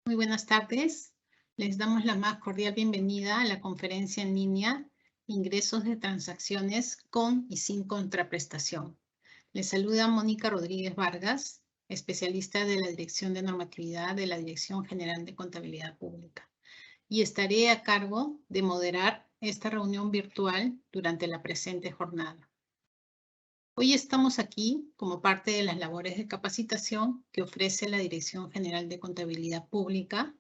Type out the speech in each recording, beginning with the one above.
Muy buenas tardes. Les damos la más cordial bienvenida a la conferencia en línea Ingresos de transacciones con y sin contraprestación. Les saluda Mónica Rodríguez Vargas, especialista de la Dirección de Normatividad de la Dirección General de Contabilidad Pública, y estaré a cargo de moderar esta reunión virtual durante la presente jornada. Hoy estamos aquí como parte de las labores de capacitación que ofrece la Dirección General de Contabilidad Pública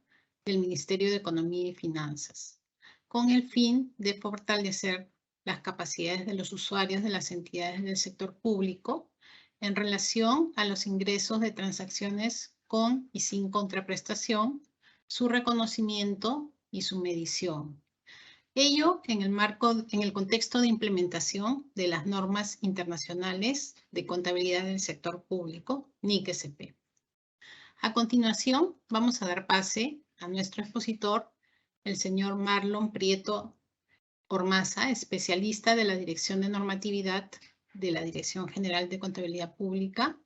del Ministerio de Economía y Finanzas, con el fin de fortalecer las capacidades de los usuarios de las entidades del sector público en relación a los ingresos de transacciones con y sin contraprestación, su reconocimiento y su medición. Ello en el contexto de implementación de las normas internacionales de contabilidad del sector público, NIC-SP. A continuación, vamos a dar pase a nuestro expositor, el señor Marlon Prieto Ormaza, especialista de la Dirección de Normatividad de la Dirección General de Contabilidad Pública,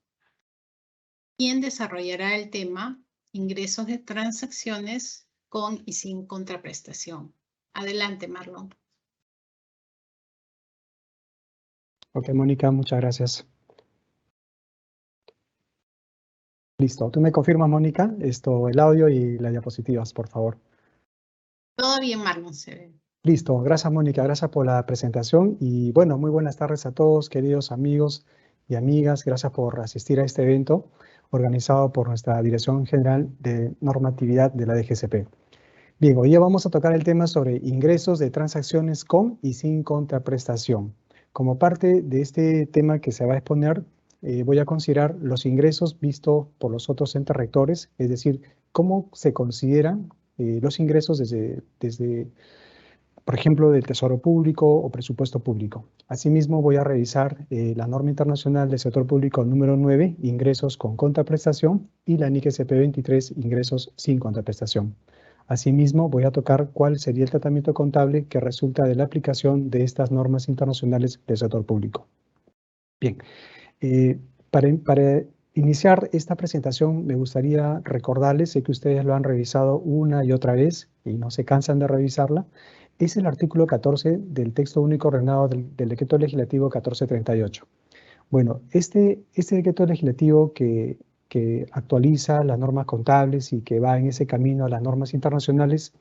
quien desarrollará el tema ingresos de transacciones con y sin contraprestación. Adelante, Marlon. Ok, Mónica, muchas gracias. Listo. ¿Tú me confirmas, Mónica, el audio y las diapositivas, por favor? Todo bien, Marlon, se ve. Listo. Gracias, Mónica. Gracias por la presentación. Y bueno, muy buenas tardes a todos, queridos amigos y amigas. Gracias por asistir a este evento organizado por nuestra Dirección General de Normatividad de la DGCP. Bien, hoy vamos a tocar el tema sobre ingresos de transacciones con y sin contraprestación. Como parte de este tema que se va a exponer, voy a considerar los ingresos vistos por los otros entes rectores, es decir, cómo se consideran los ingresos desde, por ejemplo, del Tesoro Público o presupuesto público. Asimismo, voy a revisar la norma internacional del sector público número 9, ingresos con contraprestación, y la NIC-SP 23, ingresos sin contraprestación. Asimismo, voy a tocar cuál sería el tratamiento contable que resulta de la aplicación de estas normas internacionales del sector público. Bien, para iniciar esta presentación me gustaría recordarles, sé que ustedes lo han revisado una y otra vez y no se cansan de revisarla, es el artículo 14 del texto único ordenado del decreto legislativo 1438. Bueno, este decreto legislativo que actualiza las normas contables y que va en ese camino a las normas internacionales,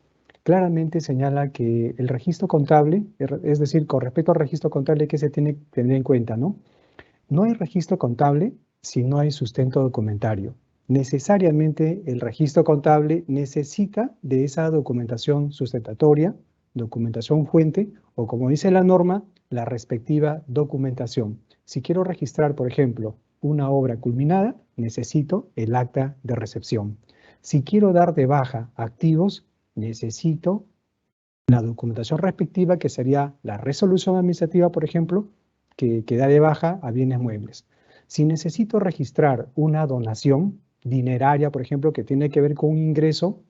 claramente señala que el registro contable, es decir, con respecto al registro contable que se tiene que tener en cuenta, ¿no? No hay registro contable si no hay sustento documentario. Necesariamente el registro contable necesita de esa documentación sustentatoria, documentación fuente, o como dice la norma, la respectiva documentación. Si quiero registrar, por ejemplo, una obra culminada, necesito el acta de recepción. Si quiero dar de baja activos, necesito la documentación respectiva, que sería la resolución administrativa, por ejemplo, que da de baja a bienes muebles. Si necesito registrar una donación dineraria, por ejemplo, que tiene que ver con un ingreso,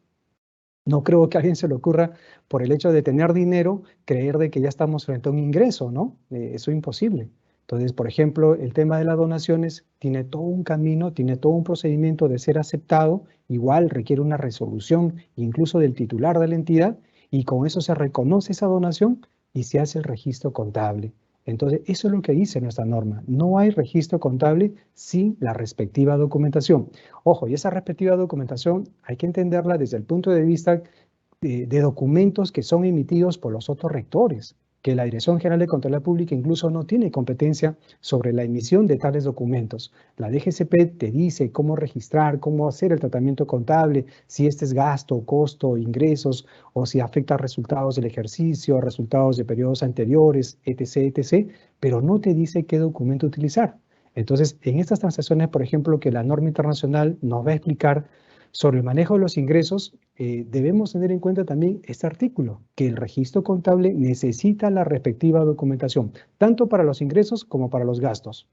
no creo que a alguien se le ocurra, por el hecho de tener dinero, creer de que ya estamos frente a un ingreso, ¿no? Eso es imposible. Entonces, por ejemplo, el tema de las donaciones tiene todo un camino, tiene todo un procedimiento de ser aceptado, igual requiere una resolución incluso del titular de la entidad, y con eso se reconoce esa donación y se hace el registro contable. Entonces, eso es lo que dice nuestra norma. No hay registro contable sin la respectiva documentación. Ojo, y esa respectiva documentación hay que entenderla desde el punto de vista de documentos que son emitidos por los otros rectores, que la Dirección General de Contabilidad Pública incluso no tiene competencia sobre la emisión de tales documentos. La DGCP te dice cómo registrar, cómo hacer el tratamiento contable, si este es gasto, costo, ingresos, o si afecta a resultados del ejercicio, resultados de periodos anteriores, etc., etc., pero no te dice qué documento utilizar. Entonces, en estas transacciones, por ejemplo, que la norma internacional nos va a explicar sobre el manejo de los ingresos, debemos tener en cuenta también este artículo, que el registro contable necesita la respectiva documentación, tanto para los ingresos como para los gastos,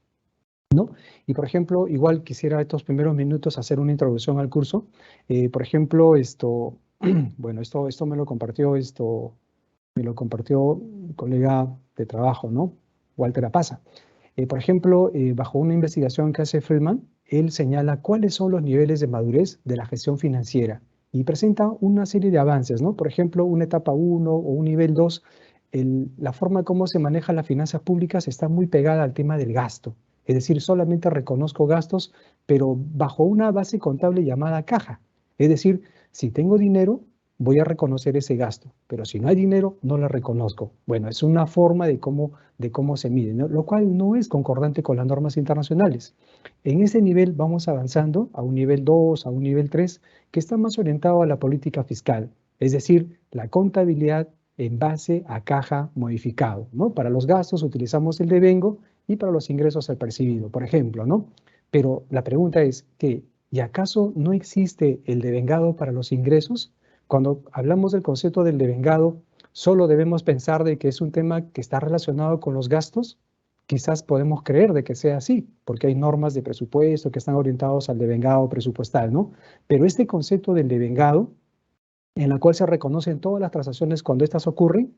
¿no? Y por ejemplo, igual quisiera estos primeros minutos hacer una introducción al curso. Por ejemplo, bueno, esto me lo compartió, un colega de trabajo, ¿no? Walter Apaza. Por ejemplo, bajo una investigación que hace Friedman, él señala cuáles son los niveles de madurez de la gestión financiera y presenta una serie de avances, ¿no? Por ejemplo, una etapa 1 o un nivel 2, la forma como se manejan las finanzas públicas está muy pegada al tema del gasto. Es decir, solamente reconozco gastos, pero bajo una base contable llamada caja. Es decir, si tengo dinero, voy a reconocer ese gasto, pero si no hay dinero, no lo reconozco. Bueno, es una forma de cómo se mide, ¿no? Lo cual no es concordante con las normas internacionales. En ese nivel vamos avanzando a un nivel 2, a un nivel 3, que está más orientado a la política fiscal, es decir, la contabilidad en base a caja modificado, ¿no? Para los gastos utilizamos el devengo y para los ingresos el percibido, por ejemplo, ¿no? Pero la pregunta es que, ¿y acaso no existe el devengado para los ingresos? Cuando hablamos del concepto del devengado, ¿solo debemos pensar de que es un tema que está relacionado con los gastos? Quizás podemos creer de que sea así, porque hay normas de presupuesto que están orientados al devengado presupuestal, ¿no? Pero este concepto del devengado, en la cual se reconocen todas las transacciones cuando éstas ocurren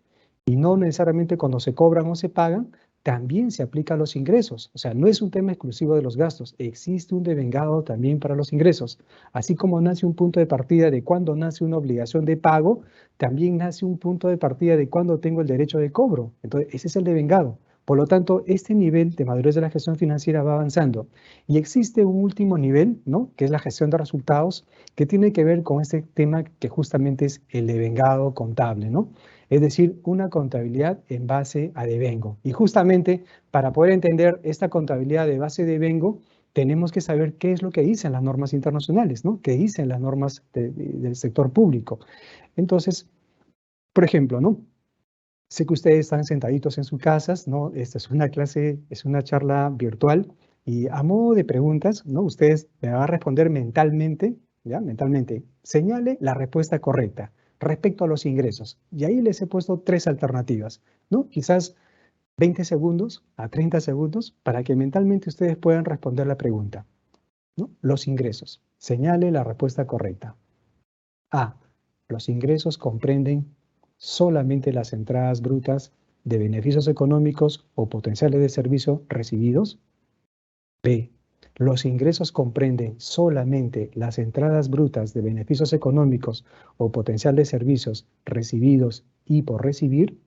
y no necesariamente cuando se cobran o se pagan, también se aplica a los ingresos. O sea, no es un tema exclusivo de los gastos, existe un devengado también para los ingresos. Así como nace un punto de partida de cuando nace una obligación de pago, también nace un punto de partida de cuando tengo el derecho de cobro. Entonces, ese es el devengado. Por lo tanto, este nivel de madurez de la gestión financiera va avanzando. Y existe un último nivel, ¿no? Que es la gestión de resultados, que tiene que ver con este tema que justamente es el devengado contable, ¿no? Es decir, una contabilidad en base a devengo. Y justamente para poder entender esta contabilidad de base de devengo, tenemos que saber qué es lo que dicen las normas internacionales, ¿no? ¿Qué dicen las normas del sector público? Entonces, por ejemplo, ¿no? Sé que ustedes están sentaditos en sus casas, ¿no? Esta es una clase, es una charla virtual y a modo de preguntas, ¿no? Ustedes me van a responder mentalmente, ¿ya? Mentalmente. Señale la respuesta correcta respecto a los ingresos. Y ahí les he puesto 3 alternativas, ¿no? Quizás 20 segundos a 30 segundos para que mentalmente ustedes puedan responder la pregunta, ¿no? Los ingresos. Señale la respuesta correcta. A. Los ingresos comprenden solamente las entradas brutas de beneficios económicos o potenciales de servicio recibidos. B. Los ingresos comprenden solamente las entradas brutas de beneficios económicos o potenciales de servicios recibidos y por recibir.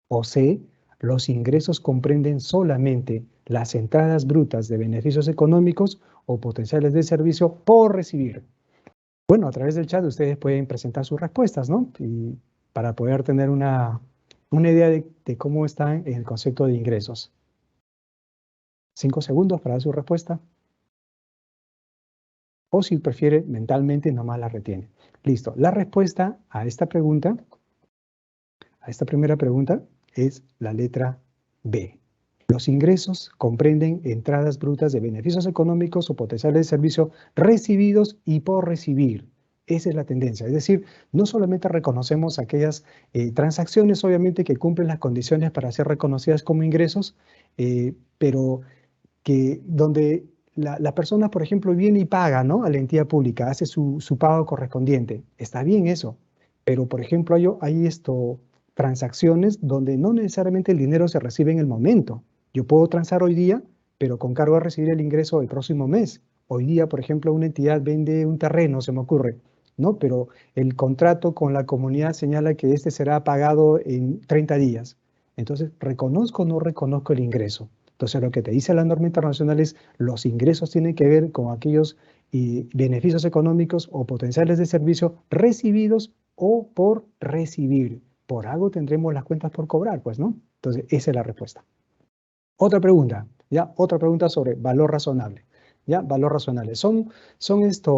O C. Los ingresos comprenden solamente las entradas brutas de beneficios económicos o potenciales de servicio por recibir. Bueno, a través del chat ustedes pueden presentar sus respuestas, ¿no? Y para poder tener una idea de cómo están en el concepto de ingresos. 5 segundos para dar su respuesta. O si prefiere, mentalmente nomás la retiene. Listo. La respuesta a esta pregunta, a esta primera pregunta, es la letra B. Los ingresos comprenden entradas brutas de beneficios económicos o potenciales de servicio recibidos y por recibir. Esa es la tendencia. Es decir, no solamente reconocemos aquellas transacciones, obviamente, que cumplen las condiciones para ser reconocidas como ingresos, pero que donde la persona, por ejemplo, viene y paga, ¿no? A la entidad pública, hace su pago correspondiente. Está bien eso, pero, por ejemplo, hay transacciones donde no necesariamente el dinero se recibe en el momento. Yo puedo transar hoy día, pero con cargo a recibir el ingreso el próximo mes. Hoy día, por ejemplo, una entidad vende un terreno, se me ocurre, ¿no? Pero el contrato con la comunidad señala que este será pagado en 30 días. Entonces, ¿reconozco o no reconozco el ingreso? Entonces, lo que te dice la norma internacional es los ingresos tienen que ver con aquellos beneficios económicos o potenciales de servicio recibidos o por recibir. Por algo tendremos las cuentas por cobrar, pues, ¿no? Entonces, esa es la respuesta. Otra pregunta, ¿ya? Otra pregunta sobre valor razonable, ¿ya? Valor razonable. Son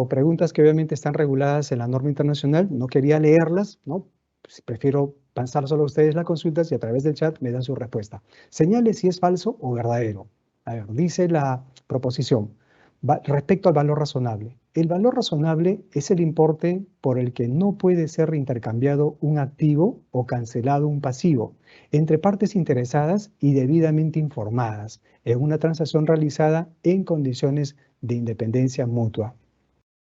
preguntas que obviamente están reguladas en la norma internacional. No quería leerlas, ¿no? Pues prefiero pasar solo a ustedes las consultas y a través del chat me dan su respuesta. Señale si es falso o verdadero. A ver, dice la proposición. Respecto al valor razonable. El valor razonable es el importe por el que no puede ser reintercambiado un activo o cancelado un pasivo entre partes interesadas y debidamente informadas en una transacción realizada en condiciones de independencia mutua.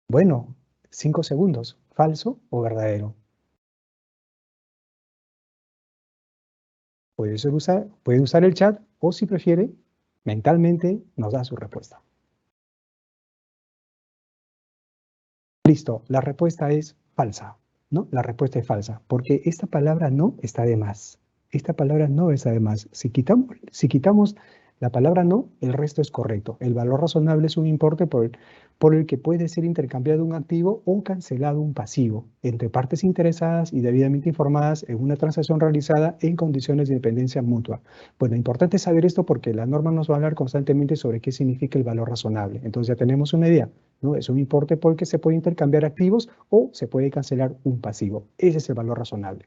Bueno, 5 segundos. ¿Falso o verdadero? Puede usar el chat o si prefiere, mentalmente nos da su respuesta. Listo, la respuesta es falsa, ¿no? La respuesta es falsa, porque esta palabra no está de más. Esta palabra no está de más. Si quitamos la palabra no, el resto es correcto. El valor razonable es un importe por el que puede ser intercambiado un activo o cancelado un pasivo entre partes interesadas y debidamente informadas en una transacción realizada en condiciones de independencia mutua. Bueno, importante saber esto porque la norma nos va a hablar constantemente sobre qué significa el valor razonable. Entonces ya tenemos una idea, ¿no? Es un importe por el que se puede intercambiar activos o se puede cancelar un pasivo. Ese es el valor razonable.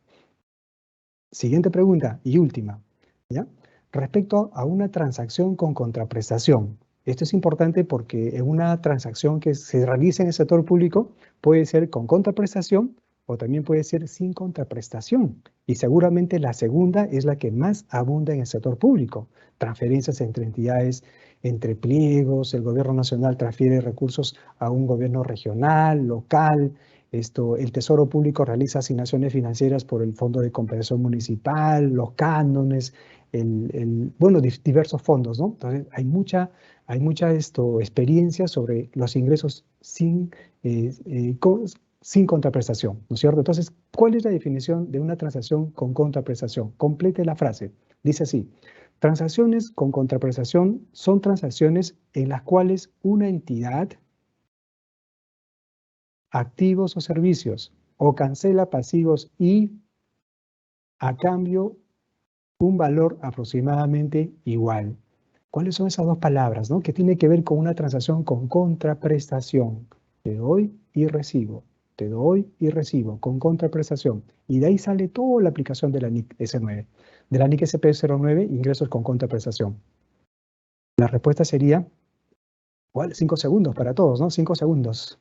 Siguiente pregunta y última, ¿ya? Respecto a una transacción con contraprestación. Esto es importante porque en una transacción que se realiza en el sector público puede ser con contraprestación o también puede ser sin contraprestación. Y seguramente la segunda es la que más abunda en el sector público. Transferencias entre entidades, entre pliegos, el gobierno nacional transfiere recursos a un gobierno regional, local. El Tesoro Público realiza asignaciones financieras por el Fondo de Compensación Municipal, los cánones, bueno, diversos fondos, ¿no? Entonces, hay mucha experiencia sobre los ingresos sin contraprestación, ¿no es cierto? Entonces, ¿cuál es la definición de una transacción con contraprestación? Complete la frase. Dice así: transacciones con contraprestación son transacciones en las cuales una entidad, activos o servicios, o cancela pasivos y, a cambio, un valor aproximadamente igual. ¿Cuáles son esas dos palabras, no? Que tiene que ver con una transacción con contraprestación. Te doy y recibo. Te doy y recibo con contraprestación. Y de ahí sale toda la aplicación de la NIC S9. De la NIC SP09, ingresos con contraprestación. La respuesta sería, ¿cuál? 5 segundos para todos, ¿no? 5 segundos.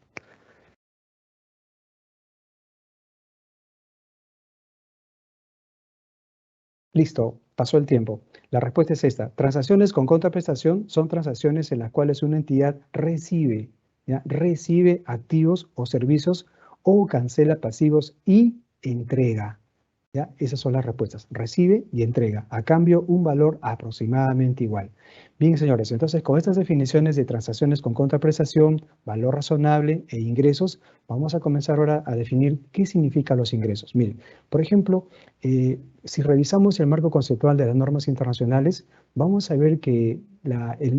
Listo, pasó el tiempo. La respuesta es esta. Transacciones con contraprestación son transacciones en las cuales una entidad recibe, ¿ya? Recibe activos o servicios o cancela pasivos y entrega, ¿ya? Esas son las respuestas. Recibe y entrega. A cambio, un valor aproximadamente igual. Bien, señores, entonces con estas definiciones de transacciones con contraprestación, valor razonable e ingresos, vamos a comenzar ahora a definir qué significan los ingresos. Miren, por ejemplo, si revisamos el marco conceptual de las normas internacionales, vamos a ver que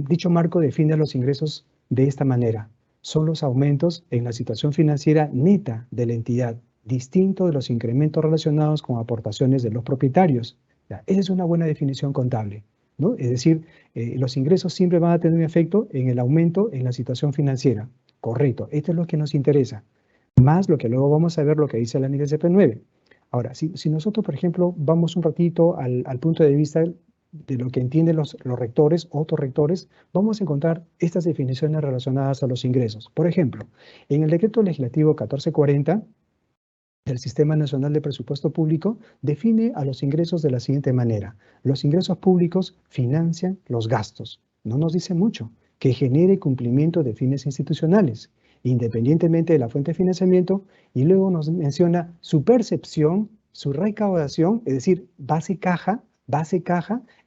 dicho marco define los ingresos de esta manera. Son los aumentos en la situación financiera neta de la entidad, distinto de los incrementos relacionados con aportaciones de los propietarios. Ya, esa es una buena definición contable, ¿no? Es decir, los ingresos siempre van a tener un efecto en el aumento en la situación financiera. Correcto, esto es lo que nos interesa. Más lo que luego vamos a ver lo que dice la NIC SP9. Ahora, si nosotros, por ejemplo, vamos un ratito al punto de vista de lo que entienden los rectores, autorrectores, vamos a encontrar estas definiciones relacionadas a los ingresos. Por ejemplo, en el Decreto Legislativo 1440, el Sistema Nacional de Presupuesto Público define a los ingresos de la siguiente manera. Los ingresos públicos financian los gastos. No nos dice mucho. Que genere cumplimiento de fines institucionales, independientemente de la fuente de financiamiento, y luego nos menciona su percepción, su recaudación, es decir, base caja,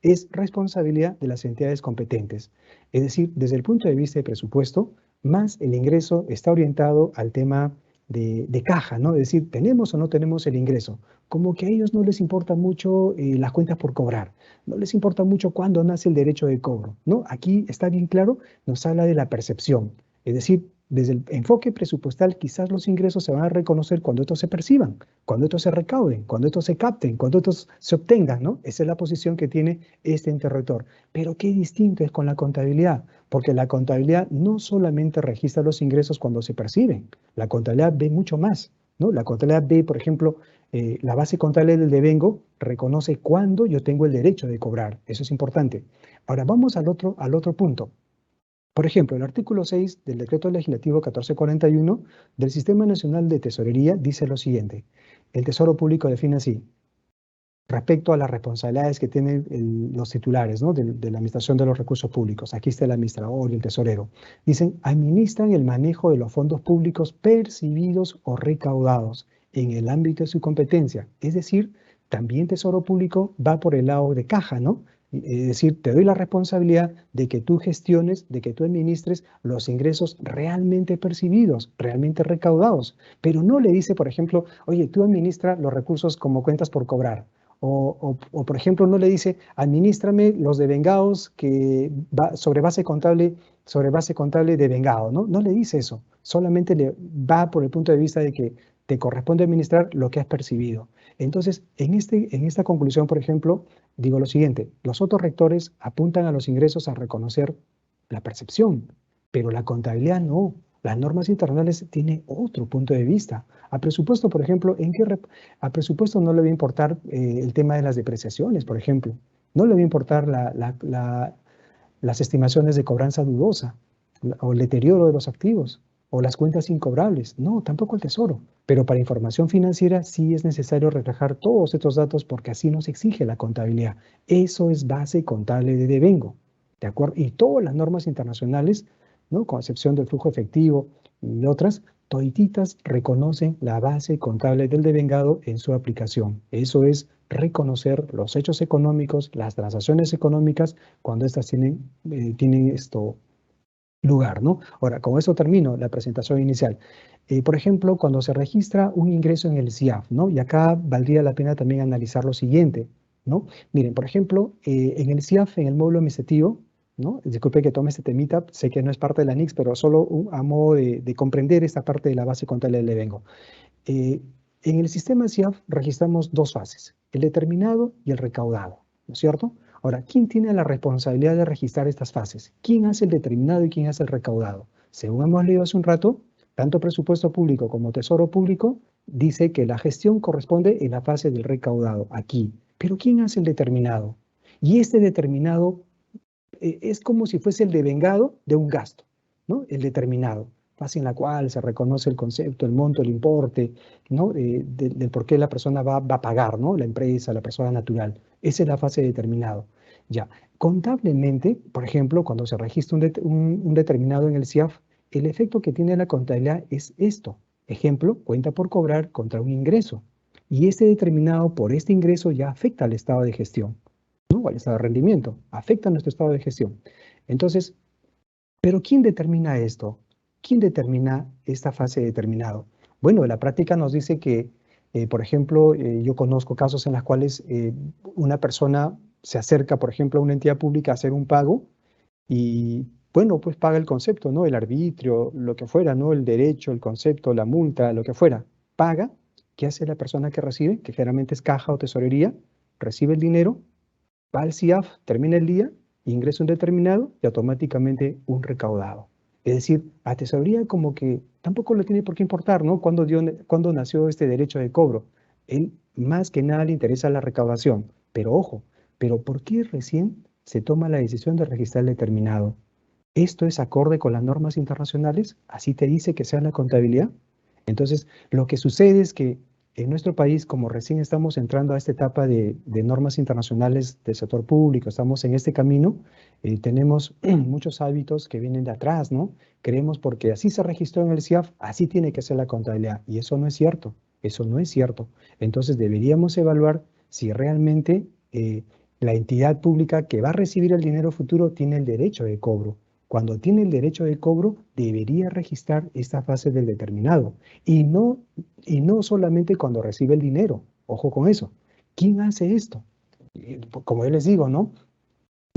es responsabilidad de las entidades competentes. Es decir, desde el punto de vista de presupuesto, más el ingreso está orientado al tema de caja, ¿no? Es decir, ¿tenemos o no tenemos el ingreso? Como que a ellos no les importa mucho las cuentas por cobrar, no les importa mucho cuándo nace el derecho de cobro, ¿no? Aquí está bien claro, nos habla de la percepción, es decir, desde el enfoque presupuestal quizás los ingresos se van a reconocer cuando estos se perciban, cuando estos se recauden, cuando estos se capten, cuando estos se obtengan, ¿no? Esa es la posición que tiene este interrogator. Pero qué distinto es con la contabilidad, porque la contabilidad no solamente registra los ingresos cuando se perciben, la contabilidad ve mucho más, ¿no? La contabilidad ve, por ejemplo, la base contable del devengo reconoce cuándo yo tengo el derecho de cobrar. Eso es importante. Ahora vamos al otro punto. Por ejemplo, el artículo 6 del Decreto Legislativo 1441 del Sistema Nacional de Tesorería dice lo siguiente. El Tesoro Público define así: respecto a las responsabilidades que tienen los titulares, ¿no? de la administración de los recursos públicos. Aquí está el administrador y el tesorero. Dicen, administran el manejo de los fondos públicos percibidos o recaudados en el ámbito de su competencia. Es decir, también Tesoro Público va por el lado de caja, ¿no? Es decir, te doy la responsabilidad de que tú gestiones, de que tú administres los ingresos realmente percibidos, realmente recaudados. Pero no le dice, por ejemplo, oye, tú administra los recursos como cuentas por cobrar. Por ejemplo, no le dice, administrame los devengados que sobre base contable devengado, ¿no? No le dice eso. Solamente le va por el punto de vista de que te corresponde administrar lo que has percibido. Entonces, en esta conclusión, por ejemplo, digo lo siguiente, los otros rectores apuntan a los ingresos a reconocer la percepción, pero la contabilidad no. Las normas internacionales tienen otro punto de vista. A presupuesto, por ejemplo, a presupuesto no le va a importar el tema de las depreciaciones, por ejemplo. No le va a importar las estimaciones de cobranza dudosa o el deterioro de los activos o las cuentas incobrables. No, tampoco el tesoro. Pero para información financiera sí es necesario reflejar todos estos datos porque así nos exige la contabilidad. Eso es base contable de devengo. ¿De acuerdo? Y todas las normas internacionales, ¿no? Con excepción del flujo efectivo y otras, todititas reconocen la base contable del devengado en su aplicación. Eso es reconocer los hechos económicos, las transacciones económicas, cuando éstas tienen esto lugar, ¿no? Ahora, con eso termino la presentación inicial. Por ejemplo, cuando se registra un ingreso en el CIAF, ¿no? Y acá valdría la pena también analizar lo siguiente, ¿no? Miren, por ejemplo, en el CIAF, en el módulo administrativo, ¿no? Disculpe que tome este temita, sé que no es parte de la NICS, pero solo a modo de comprender esta parte de la base contable del devengo. En el sistema CIAF registramos dos fases, el determinado y el recaudado, ¿no es cierto? Ahora, ¿quién tiene la responsabilidad de registrar estas fases? ¿Quién hace el determinado y quién hace el recaudado? Según hemos leído hace un rato, tanto presupuesto público como tesoro público dice que la gestión corresponde en la fase del recaudado, aquí. Pero ¿quién hace el determinado? Y este determinado es como si fuese el devengado de un gasto, ¿no? El determinado, fase en la cual se reconoce el concepto, el monto, el importe, ¿no? Del por qué la persona va a pagar, ¿no? La empresa, la persona natural. Esa es la fase de determinado. Ya, contablemente, por ejemplo, cuando se registra un determinado en el CIAF, el efecto que tiene la contabilidad es esto. Ejemplo, cuenta por cobrar contra un ingreso. Y este determinado por este ingreso ya afecta al estado de gestión, ¿no? Al estado de rendimiento, afecta a nuestro estado de gestión. Entonces, ¿pero quién determina esto? ¿Quién determina esta fase de determinado? Bueno, la práctica nos dice que, por ejemplo, yo conozco casos en los cuales una persona se acerca, por ejemplo, a una entidad pública a hacer un pago y, bueno, pues paga el concepto, ¿no? El arbitrio, lo que fuera, ¿no? El derecho, el concepto, la multa, lo que fuera. Paga. ¿Qué hace la persona que recibe? Que generalmente es caja o tesorería. Recibe el dinero, va al CIAF, termina el día, ingresa un determinado y automáticamente un recaudado. Es decir, a tesorería como que tampoco le tiene por qué importar, ¿no? ¿Cuándo nació este derecho de cobro? Él más que nada le interesa la recaudación. Pero ojo, ¿pero por qué recién se toma la decisión de registrar el determinado? ¿Esto es acorde con las normas internacionales? ¿Así te dice que sea la contabilidad? Entonces, lo que sucede es que en nuestro país, como recién estamos entrando a esta etapa de normas internacionales del sector público, estamos en este camino, tenemos muchos hábitos que vienen de atrás, ¿no? Creemos porque así se registró en el CIAF, así tiene que ser la contabilidad. Y eso no es cierto, eso no es cierto. Entonces, deberíamos evaluar si realmente la entidad pública que va a recibir el dinero futuro tiene el derecho de cobro. Cuando tiene el derecho de cobro, debería registrar esta fase del determinado. Y no solamente cuando recibe el dinero. Ojo con eso. ¿Quién hace esto? Como yo les digo, ¿no?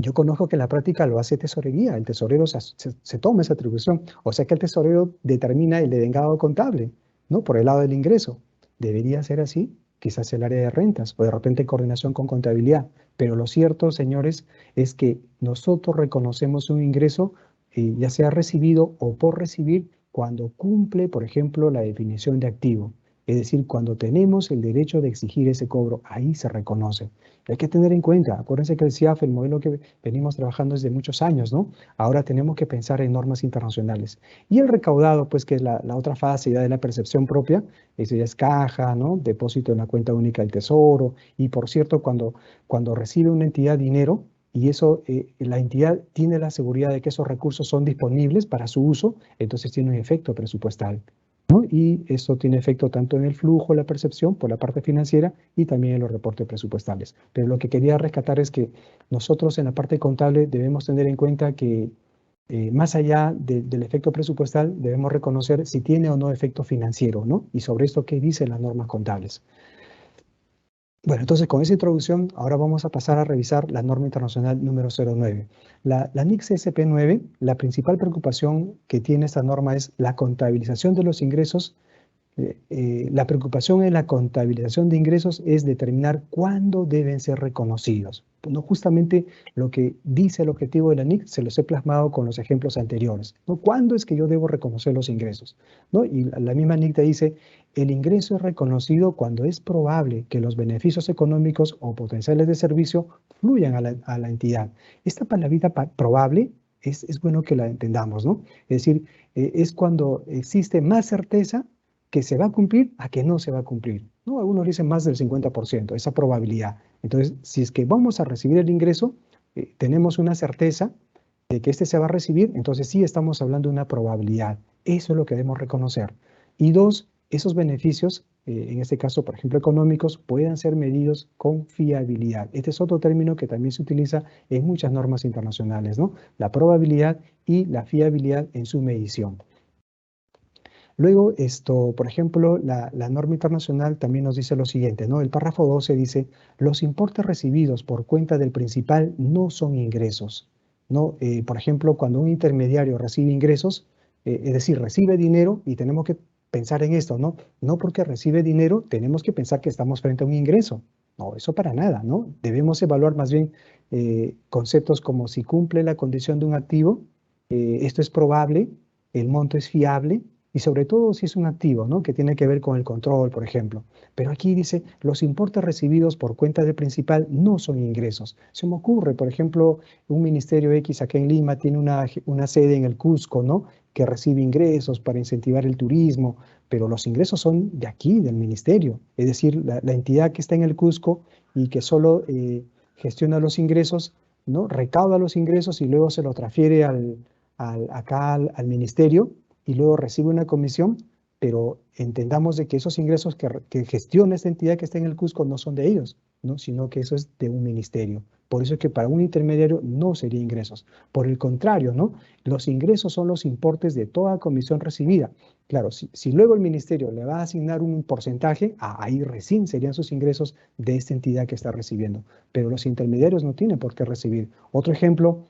Yo conozco que en la práctica lo hace tesorería. El tesorero se toma esa atribución. O sea que el tesorero determina el devengado contable, ¿no? Por el lado del ingreso. ¿Debería ser así? Quizás el área de rentas o de repente en coordinación con contabilidad. Pero lo cierto, señores, es que nosotros reconocemos un ingreso, ya sea recibido o por recibir, cuando cumple, por ejemplo, la definición de activo. Es decir, cuando tenemos el derecho de exigir ese cobro, ahí se reconoce. Hay que tener en cuenta, acuérdense que el CIAF, el modelo que venimos trabajando desde muchos años, ¿no? Ahora tenemos que pensar en normas internacionales. Y el recaudado, pues que es la otra fase ya de la percepción propia, eso ya es caja, ¿no? Depósito en la cuenta única del tesoro. Y por cierto, cuando recibe una entidad dinero, y eso, la entidad tiene la seguridad de que esos recursos son disponibles para su uso, entonces tiene un efecto presupuestal. ¿no? Y eso tiene efecto tanto en el flujo, la percepción por la parte financiera y también en los reportes presupuestales. Pero lo que quería rescatar es que nosotros en la parte contable debemos tener en cuenta que más allá del efecto presupuestal, debemos reconocer si tiene o no efecto financiero, ¿no? Y sobre esto, ¿qué dicen las normas contables? Bueno, entonces con esa introducción, ahora vamos a pasar a revisar la norma internacional número 09. La NICS SP9, la principal preocupación que tiene esta norma es la contabilización de los ingresos. La preocupación en la contabilización de ingresos es determinar cuándo deben ser reconocidos. No, justamente lo que dice el objetivo de la NIC se los he plasmado con los ejemplos anteriores, ¿no? ¿Cuándo es que yo debo reconocer los ingresos? ¿No? Y la misma NIC te dice, el ingreso es reconocido cuando es probable que los beneficios económicos o potenciales de servicio fluyan a la entidad. Esta palabrita probable es bueno que la entendamos, ¿no? Es decir, es cuando existe más certeza que se va a cumplir a que no se va a cumplir, ¿no? Algunos dicen más del 50%, esa probabilidad. Entonces, si es que vamos a recibir el ingreso, tenemos una certeza de que este se va a recibir, entonces sí estamos hablando de una probabilidad. Eso es lo que debemos reconocer. Y dos, esos beneficios, en este caso, por ejemplo, económicos, puedan ser medidos con fiabilidad. Este es otro término que también se utiliza en muchas normas internacionales, ¿no? La probabilidad y la fiabilidad en su medición. Luego, por ejemplo, la norma internacional también nos dice lo siguiente, ¿no? El párrafo 12 dice, los importes recibidos por cuenta del principal no son ingresos, ¿no? Por ejemplo, cuando un intermediario recibe ingresos, es decir, recibe dinero, y tenemos que pensar en esto, ¿no? No porque recibe dinero tenemos que pensar que estamos frente a un ingreso. No, eso para nada, ¿no? Debemos evaluar más bien conceptos como si cumple la condición de un activo, esto es probable, el monto es fiable, y sobre todo si es un activo, ¿no? Que tiene que ver con el control, por ejemplo. Pero aquí dice, los importes recibidos por cuenta del principal no son ingresos. Se me ocurre, por ejemplo, un ministerio X acá en Lima tiene una sede en el Cusco, ¿no? Que recibe ingresos para incentivar el turismo, pero los ingresos son de aquí, del ministerio. Es decir, la entidad que está en el Cusco y que solo gestiona los ingresos, ¿no? Recauda los ingresos y luego se los transfiere acá al ministerio y luego recibe una comisión, pero entendamos de que esos ingresos que gestiona esta entidad que está en el Cusco no son de ellos, ¿no? Sino que eso es de un ministerio. Por eso es que para un intermediario no sería ingresos. Por el contrario, ¿no? Los ingresos son los importes de toda comisión recibida. Claro, si luego el ministerio le va a asignar un porcentaje, ahí recién serían sus ingresos de esta entidad que está recibiendo. Pero los intermediarios no tienen por qué recibir. Otro ejemplo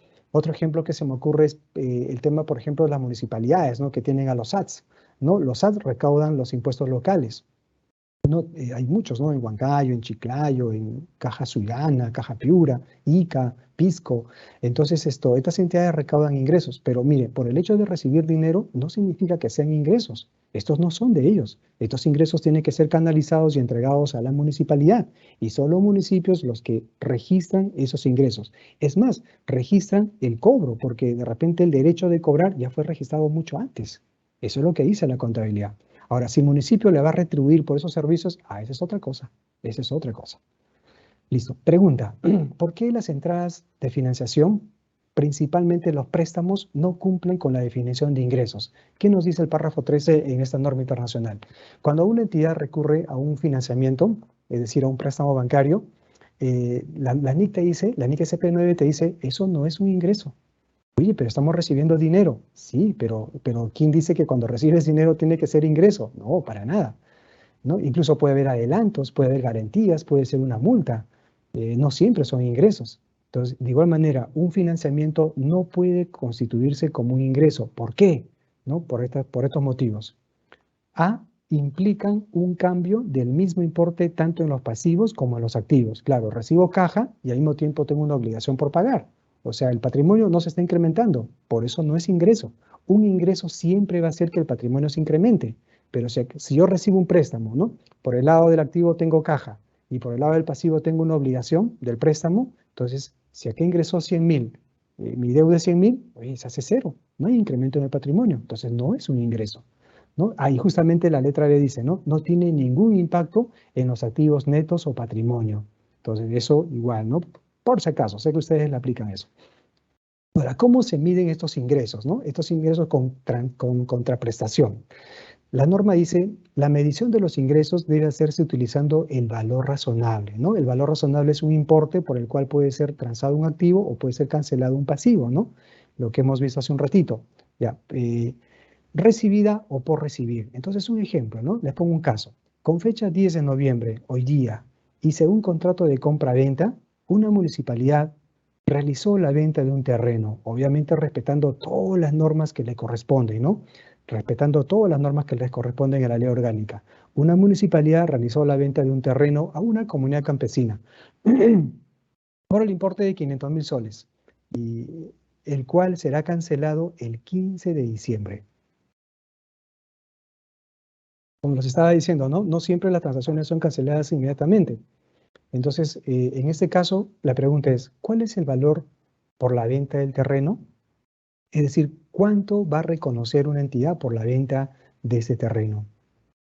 que se me ocurre es el tema, por ejemplo, de las municipalidades, ¿no? Que tienen a los SATs, ¿no? Los SATs recaudan los impuestos locales. No, hay muchos, ¿no? En Huancayo, en Chiclayo, en Caja Sullana, Caja Piura, Ica, Pisco. Entonces, estas entidades recaudan ingresos, pero mire, por el hecho de recibir dinero no significa que sean ingresos. Estos no son de ellos. Estos ingresos tienen que ser canalizados y entregados a la municipalidad y son los municipios los que registran esos ingresos. Es más, registran el cobro porque de repente el derecho de cobrar ya fue registrado mucho antes. Eso es lo que dice la contabilidad. Ahora, si el municipio le va a retribuir por esos servicios, esa es otra cosa. Esa es otra cosa. Listo. Pregunta, ¿por qué las entradas de financiación, principalmente los préstamos, no cumplen con la definición de ingresos? ¿Qué nos dice el párrafo 13 en esta norma internacional? Cuando una entidad recurre a un financiamiento, es decir, a un préstamo bancario, la NIC te dice, la NIC SP9 te dice, eso no es un ingreso. Oye, pero estamos recibiendo dinero. Sí, pero ¿quién dice que cuando recibes dinero tiene que ser ingreso? No, para nada, ¿no? Incluso puede haber adelantos, puede haber garantías, puede ser una multa. No siempre son ingresos. Entonces, de igual manera, un financiamiento no puede constituirse como un ingreso. ¿Por qué? ¿No? Por estos motivos. A, implican un cambio del mismo importe tanto en los pasivos como en los activos. Claro, recibo caja y al mismo tiempo tengo una obligación por pagar. O sea, el patrimonio no se está incrementando, por eso no es ingreso. Un ingreso siempre va a hacer que el patrimonio se incremente, pero si yo recibo un préstamo, ¿no? Por el lado del activo tengo caja y por el lado del pasivo tengo una obligación del préstamo, entonces, si aquí ingresó 100.000, mi deuda es 100.000, oye, se hace cero, no hay incremento en el patrimonio, entonces no es un ingreso, ¿no? Ahí justamente la letra B dice, ¿no? No tiene ningún impacto en los activos netos o patrimonio. Entonces, eso igual, ¿no? Por si acaso, sé que ustedes le aplican eso. Ahora, ¿cómo se miden estos ingresos, ¿no? Estos ingresos con contraprestación. La norma dice, la medición de los ingresos debe hacerse utilizando el valor razonable, ¿no? El valor razonable es un importe por el cual puede ser transado un activo o puede ser cancelado un pasivo, ¿no? Lo que hemos visto hace un ratito. Ya, recibida o por recibir. Entonces, un ejemplo, ¿no? Les pongo un caso. Con fecha 10 de noviembre, hoy día, y según contrato de compra-venta, una municipalidad realizó la venta de un terreno, obviamente respetando todas las normas que le corresponden, ¿no? Respetando todas las normas que les corresponden a la ley orgánica. Una municipalidad realizó la venta de un terreno a una comunidad campesina por el importe de 500.000 soles, y el cual será cancelado el 15 de diciembre. Como les estaba diciendo, ¿no? No siempre las transacciones son canceladas inmediatamente. Entonces, en este caso, la pregunta es, ¿cuál es el valor por la venta del terreno? Es decir, ¿cuánto va a reconocer una entidad por la venta de ese terreno?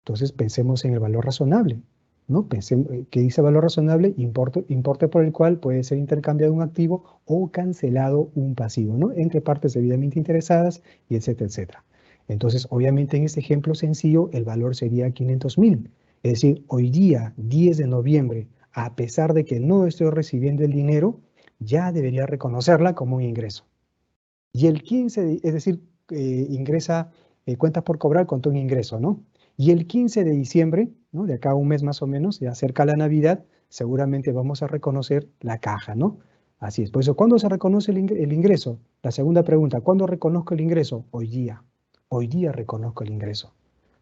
Entonces, pensemos en el valor razonable, ¿no? Pensemos, ¿qué dice valor razonable? Importe por el cual puede ser intercambiado un activo o cancelado un pasivo, ¿no? Entre partes debidamente interesadas y etcétera, etcétera. Entonces, obviamente, en este ejemplo sencillo, el valor sería 500.000. Es decir, hoy día, 10 de noviembre, a pesar de que no estoy recibiendo el dinero, ya debería reconocerla como un ingreso. Y el 15, es decir, ingresa cuentas por cobrar con todo un ingreso, ¿no? Y el 15 de diciembre, ¿no? De acá a un mes más o menos, ya cerca la Navidad, seguramente vamos a reconocer la caja, ¿no? Así es. Por eso, ¿cuándo se reconoce el ingreso? La segunda pregunta, ¿cuándo reconozco el ingreso? Hoy día. Hoy día reconozco el ingreso.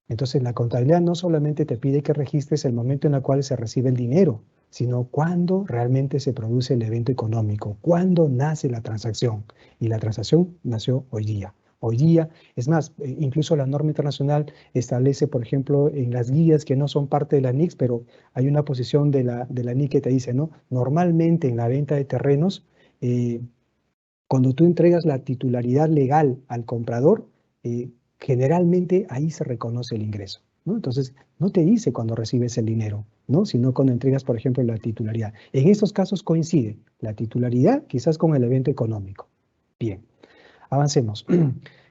Entonces, la contabilidad no solamente te pide que registres el momento en el cual se recibe el dinero, sino cuándo realmente se produce el evento económico, cuándo nace la transacción. Y la transacción nació hoy día. Hoy día, es más, incluso la norma internacional establece, por ejemplo, en las guías que no son parte de la NICS, pero hay una posición de la NIC que te dice, ¿no? Normalmente en la venta de terrenos, cuando tú entregas la titularidad legal al comprador, generalmente ahí se reconoce el ingreso, ¿no? Entonces, no te dice cuando recibes el dinero, ¿no? Sino cuando entregas, por ejemplo, la titularidad. En estos casos coincide la titularidad quizás con el evento económico. Bien, avancemos.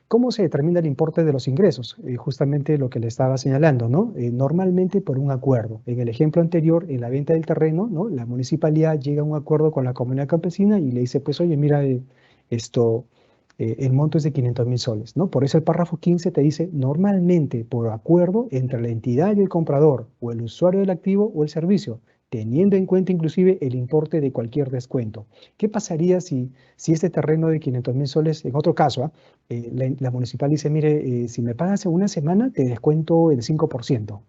¿Cómo se determina el importe de los ingresos? Justamente lo que le estaba señalando, ¿no? Normalmente por un acuerdo. En el ejemplo anterior, en la venta del terreno, ¿no? La municipalidad llega a un acuerdo con la comunidad campesina y le dice, pues, oye, mira, el monto es de 500.000 soles, ¿no? Por eso el párrafo 15 te dice, normalmente por acuerdo entre la entidad y el comprador, o el usuario del activo o el servicio, teniendo en cuenta inclusive el importe de cualquier descuento. ¿Qué pasaría si este terreno de 500.000 soles, en otro caso, la municipal dice, mire, si me pagas en una semana, te descuento el 5%,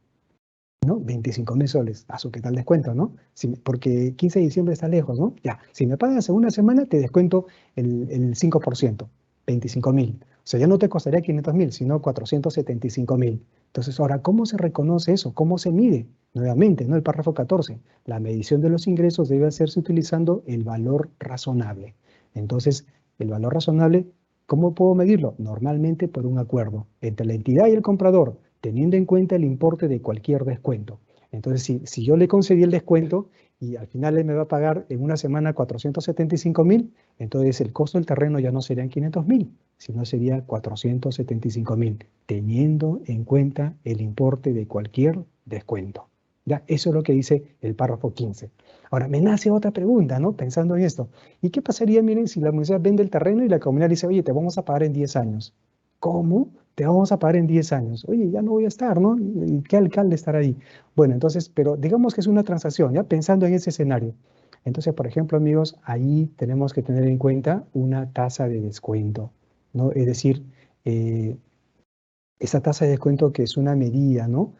¿no? 25.000 soles. ¿Qué tal descuento, no? Porque 15 de diciembre está lejos, ¿no? Ya, si me pagas en una semana, te descuento el 5%, 25.000. O sea, ya no te costaría 500.000, sino 475.000. Entonces, ahora, ¿cómo se reconoce eso? ¿Cómo se mide? Nuevamente, ¿no? El párrafo 14. La medición de los ingresos debe hacerse utilizando el valor razonable. Entonces, el valor razonable, ¿cómo puedo medirlo? Normalmente por un acuerdo entre la entidad y el comprador, teniendo en cuenta el importe de cualquier descuento. Entonces, si yo le concedí el descuento y al final él me va a pagar en una semana 475.000, entonces el costo del terreno ya no serían 500.000, sino sería 475.000, teniendo en cuenta el importe de cualquier descuento. ¿Ya? Eso es lo que dice el párrafo 15. Ahora, me nace otra pregunta, ¿no? Pensando en esto. ¿Y qué pasaría, miren, si la municipalidad vende el terreno y la comunidad dice, oye, te vamos a pagar en 10 años? ¿Cómo? Te vamos a pagar en 10 años. Oye, ya no voy a estar, ¿no? ¿Qué alcalde estará ahí? Bueno, entonces, pero digamos que es una transacción, ¿ya? Pensando en ese escenario. Entonces, por ejemplo, amigos, ahí tenemos que tener en cuenta una tasa de descuento, ¿no? Es decir, esa tasa de descuento que es una medida, ¿no?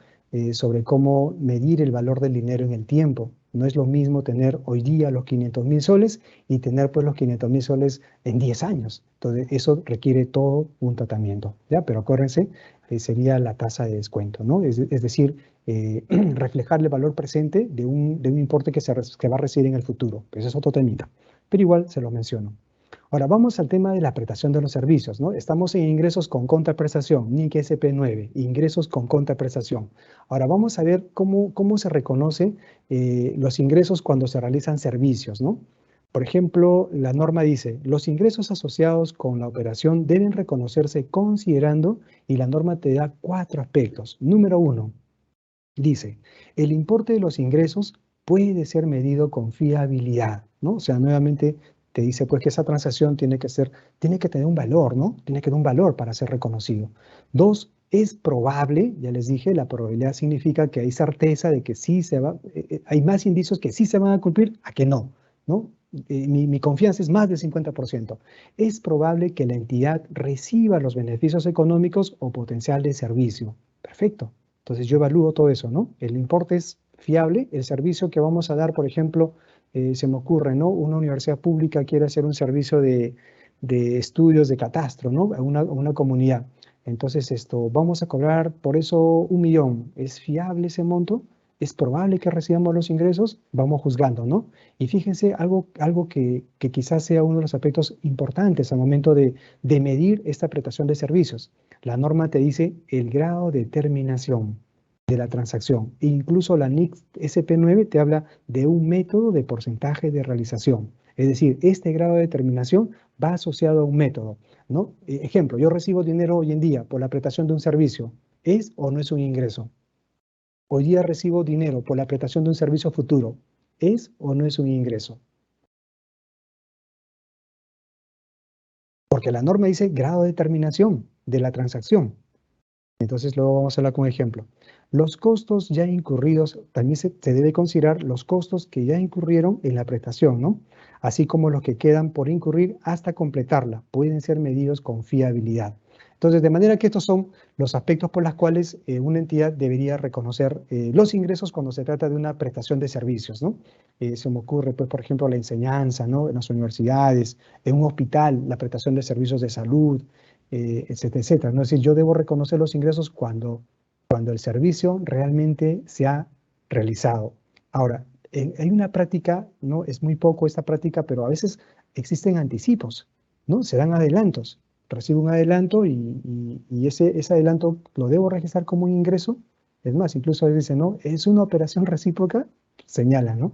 Sobre cómo medir el valor del dinero en el tiempo. No es lo mismo tener hoy día los 500.000 soles y tener pues los 500.000 soles en 10 años. Entonces, eso requiere todo un tratamiento, ¿ya? Pero acuérdense, sería la tasa de descuento, ¿no? Es decir, reflejar el valor presente de un importe que va a recibir en el futuro. Ese es otro temita, pero igual se lo menciono. Ahora, vamos al tema de la prestación de los servicios, ¿no? Estamos en ingresos con contraprestación, NIC SP9, ingresos con contraprestación. Ahora, vamos a ver cómo se reconoce los ingresos cuando se realizan servicios, ¿no? Por ejemplo, la norma dice, los ingresos asociados con la operación deben reconocerse considerando, y la norma te da 4 aspectos. Número 1, dice, el importe de los ingresos puede ser medido con fiabilidad, ¿no? O sea, nuevamente te dice pues que esa transacción tiene que tener un valor, ¿no? Tiene que tener un valor para ser reconocido. 2, es probable, ya les dije, la probabilidad significa que hay certeza de que sí se va, hay más indicios que sí se van a cumplir a que no, ¿no? Mi confianza es más del 50%. Es probable que la entidad reciba los beneficios económicos o potencial de servicio. Perfecto. Entonces yo evalúo todo eso, ¿no? El importe es fiable, el servicio que vamos a dar, por ejemplo, se me ocurre, ¿no? Una universidad pública quiere hacer un servicio de estudios de catastro, ¿no? A una comunidad. Entonces vamos a cobrar por eso 1 millón. ¿Es fiable ese monto? ¿Es probable que recibamos los ingresos? Vamos juzgando, ¿no? Y fíjense algo que quizás sea uno de los aspectos importantes al momento de medir esta prestación de servicios. La norma te dice el grado de terminación de la transacción. E incluso la NIC SP9 te habla de un método de porcentaje de realización. Es decir, este grado de terminación va asociado a un método, ¿no? Ejemplo, yo recibo dinero hoy en día por la prestación de un servicio. ¿Es o no es un ingreso? Hoy día recibo dinero por la prestación de un servicio futuro. ¿Es o no es un ingreso? Porque la norma dice grado de terminación de la transacción. Entonces luego vamos a hablar con un ejemplo. Los costos ya incurridos, también se debe considerar los costos que ya incurrieron en la prestación, ¿no? Así como los que quedan por incurrir hasta completarla. Pueden ser medidos con fiabilidad. Entonces, de manera que estos son los aspectos por los cuales una entidad debería reconocer los ingresos cuando se trata de una prestación de servicios, ¿no? Se me ocurre, pues, por ejemplo, la enseñanza, ¿no? En las universidades, en un hospital, la prestación de servicios de salud, etcétera, etcétera, ¿no? Es decir, yo debo reconocer los ingresos cuando el servicio realmente se ha realizado. Ahora, hay una práctica, ¿no? Es muy poco esta práctica, pero a veces existen anticipos, ¿no? Se dan adelantos. Recibo un adelanto y ese adelanto lo debo registrar como un ingreso. Es más, incluso dicen, ¿no? Es una operación recíproca, señala, ¿no?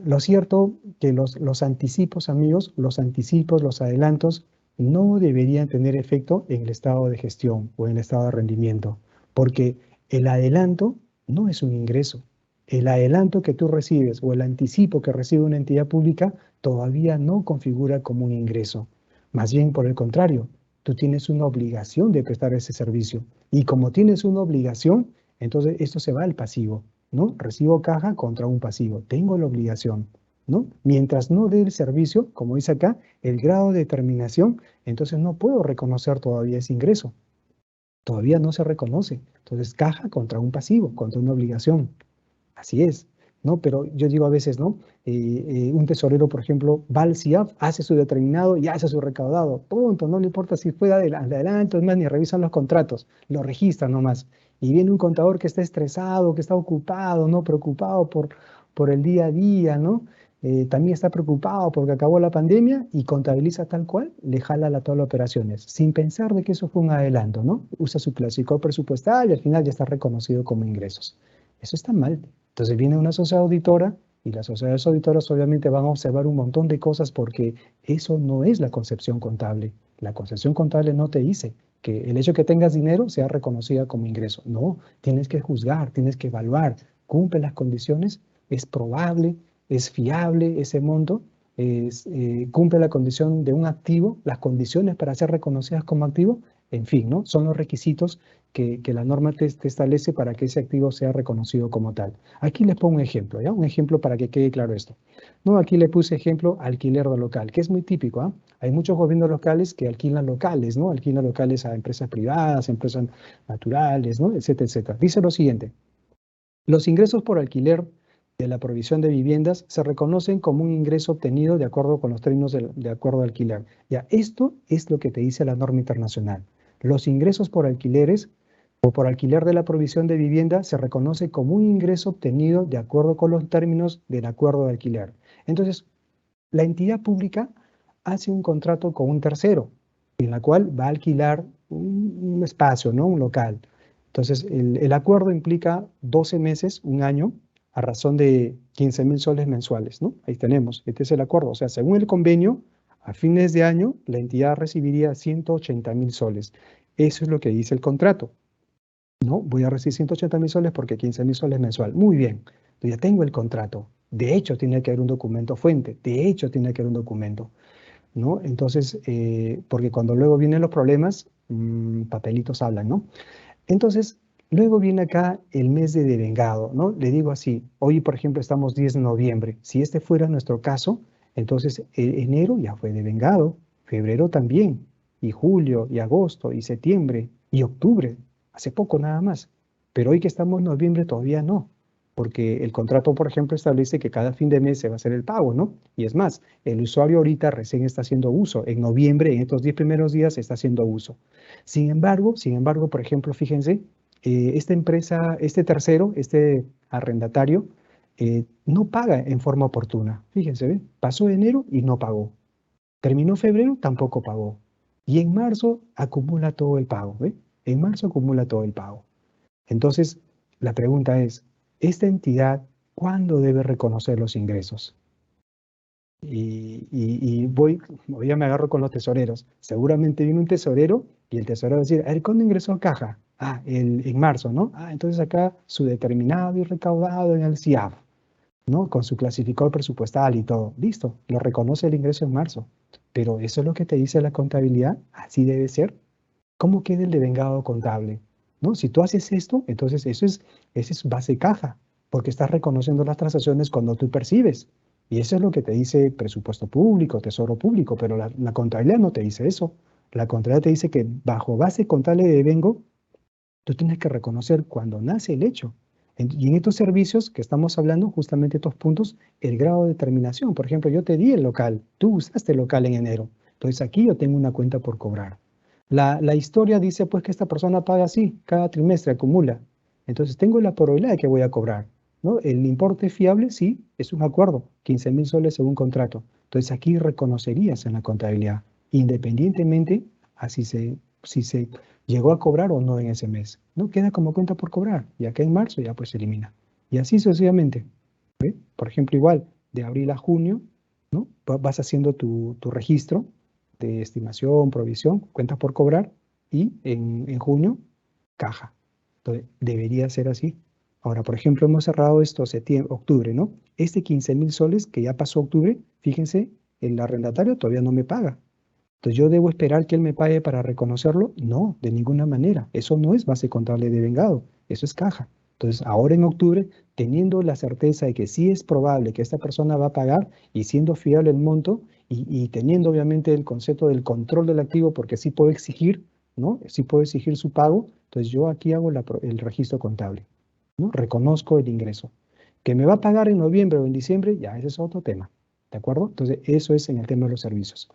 Lo cierto que los anticipos, amigos, los anticipos, los adelantos, no deberían tener efecto en el estado de gestión o en el estado de rendimiento, porque el adelanto no es un ingreso. El adelanto que tú recibes o el anticipo que recibe una entidad pública todavía no configura como un ingreso. Más bien, por el contrario, tú tienes una obligación de prestar ese servicio. Y como tienes una obligación, entonces esto se va al pasivo, ¿no? Recibo caja contra un pasivo. Tengo la obligación, ¿no? Mientras no dé el servicio, como dice acá, el grado de terminación, entonces no puedo reconocer todavía ese ingreso. Todavía no se reconoce. Entonces, caja contra un pasivo, contra una obligación. Así es, ¿no? Pero yo digo a veces, ¿no? Un tesorero, por ejemplo, va al CIAF, hace su determinado y hace su recaudado. Punto, no le importa si fue adelanto, es más, ni revisan los contratos, lo registran nomás. Y viene un contador que está estresado, que está ocupado, ¿no? Preocupado por el día a día, ¿no? También está preocupado porque acabó la pandemia y contabiliza tal cual, le jala la tabla de operaciones, sin pensar de que eso fue un adelanto, ¿no? Usa su clásico presupuestal y al final ya está reconocido como ingresos. Eso está mal. Entonces viene una sociedad auditora y las sociedades auditoras obviamente van a observar un montón de cosas porque eso no es la concepción contable. La concepción contable no te dice que el hecho de que tengas dinero sea reconocida como ingreso. No, tienes que juzgar, tienes que evaluar, cumple las condiciones, es probable, es fiable ese monto, cumple la condición de un activo, las condiciones para ser reconocidas como activo, en fin, ¿no? Son los requisitos que la norma te establece para que ese activo sea reconocido como tal. Aquí les pongo un ejemplo, ¿ya? Un ejemplo para que quede claro esto. No, aquí le puse ejemplo alquiler de local, que es muy típico, ¿ah? Hay muchos gobiernos locales que alquilan locales, ¿no? Alquilan locales a empresas privadas, empresas naturales, ¿no? Etcétera, etcétera. Dice lo siguiente. Los ingresos por alquiler de la provisión de viviendas se reconocen como un ingreso obtenido de acuerdo con los términos de acuerdo de alquiler. Ya, esto es lo que te dice la norma internacional. Los ingresos por alquileres o por alquiler de la provisión de vivienda se reconoce como un ingreso obtenido de acuerdo con los términos del acuerdo de alquiler. Entonces, la entidad pública hace un contrato con un tercero, en la cual va a alquilar un espacio, ¿no? Un local. Entonces, el acuerdo implica 12 meses, un año, a razón de 15.000 soles mensuales, ¿no? Ahí tenemos, este es el acuerdo. O sea, según el convenio, a fines de año, la entidad recibiría 180.000 soles. Eso es lo que dice el contrato, ¿no? Voy a recibir 180.000 soles porque 15.000 soles mensual. Muy bien, yo ya tengo el contrato. De hecho, tiene que haber un documento fuente. De hecho, tiene que haber un documento, ¿no? Entonces, porque cuando luego vienen los problemas, papelitos hablan, ¿no? Entonces, luego viene acá el mes de devengado, ¿no? Le digo así, hoy por ejemplo estamos 10 de noviembre. Si este fuera nuestro caso, entonces enero ya fue devengado, febrero también, y julio, y agosto, y septiembre, y octubre, hace poco nada más. Pero hoy que estamos en noviembre todavía no, porque el contrato, por ejemplo, establece que cada fin de mes se va a hacer el pago, ¿no? Y es más, el usuario ahorita recién está haciendo uso. En noviembre, en estos 10 primeros días, está haciendo uso. Sin embargo, por ejemplo, fíjense, esta empresa, este tercero, este arrendatario, no paga en forma oportuna. Fíjense, ¿ve? Pasó enero y no pagó. Terminó febrero, tampoco pagó. Y en marzo acumula todo el pago, ¿ve? En marzo acumula todo el pago. Entonces, la pregunta es, ¿esta entidad cuándo debe reconocer los ingresos? Hoy ya me agarro con los tesoreros. Seguramente viene un tesorero y el tesorero va a decir, a ver, ¿cuándo ingresó a caja? Ah, en marzo, ¿no? Ah, entonces acá su determinado y recaudado en el CIAF, ¿no? Con su clasificador presupuestal y todo. Listo, lo reconoce el ingreso en marzo. Pero eso es lo que te dice la contabilidad, así debe ser. ¿Cómo queda el devengado contable? ¿No? Si tú haces esto, entonces ese es base caja, porque estás reconociendo las transacciones cuando tú percibes. Y eso es lo que te dice presupuesto público, tesoro público, pero la contabilidad no te dice eso. La contabilidad te dice que bajo base contable de devengo, tú tienes que reconocer cuando nace el hecho. Y en estos servicios que estamos hablando, justamente estos puntos, el grado de determinación. Por ejemplo, yo te di el local, tú usaste el local en enero. Entonces aquí yo tengo una cuenta por cobrar. La historia dice pues que esta persona paga así, cada trimestre acumula. Entonces tengo la probabilidad de que voy a cobrar, ¿no? El importe fiable, sí, es un acuerdo, 15.000 soles según contrato. Entonces aquí reconocerías en la contabilidad, independientemente a si se llegó a cobrar o no en ese mes. No queda como cuenta por cobrar, ya que en marzo ya pues se elimina. Y así sucesivamente. ¿Ve? Por ejemplo, igual, de abril a junio, ¿no? Vas haciendo tu registro de estimación, provisión, cuentas por cobrar y en junio, caja. Entonces, debería ser así. Ahora, por ejemplo, hemos cerrado esto septiembre, octubre, ¿no? Este 15.000 soles que ya pasó octubre, fíjense, el arrendatario todavía no me paga. Entonces, ¿yo debo esperar que él me pague para reconocerlo? No, de ninguna manera. Eso no es base contable de vengado, eso es caja. Entonces, ahora en octubre, teniendo la certeza de que sí es probable que esta persona va a pagar y siendo fiable el monto y teniendo obviamente el concepto del control del activo, porque sí puedo exigir, ¿no? Sí puedo exigir su pago, entonces yo aquí hago el registro contable, ¿no? Reconozco el ingreso. Que me va a pagar en noviembre o en diciembre, ya ese es otro tema, ¿de acuerdo? Entonces, eso es en el tema de los servicios.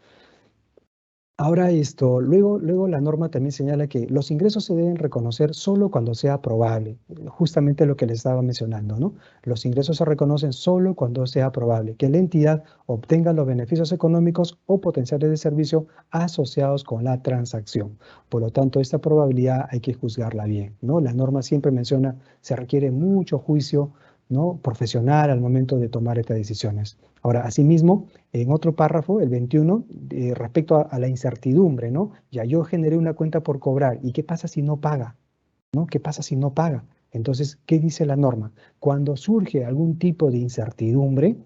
Ahora esto, luego la norma también señala que los ingresos se deben reconocer solo cuando sea probable, justamente lo que les estaba mencionando, ¿no? Los ingresos se reconocen solo cuando sea probable que la entidad obtenga los beneficios económicos o potenciales de servicio asociados con la transacción. Por lo tanto, esta probabilidad hay que juzgarla bien, ¿no? La norma siempre menciona, se requiere mucho juicio, ¿no? Profesional al momento de tomar estas decisiones. Ahora, asimismo, en otro párrafo, el 21, respecto a la incertidumbre, ¿no? Ya yo generé una cuenta por cobrar, ¿y qué pasa si no paga? ¿No? ¿Qué pasa si no paga? Entonces, ¿qué dice la norma? Cuando surge algún tipo de incertidumbre,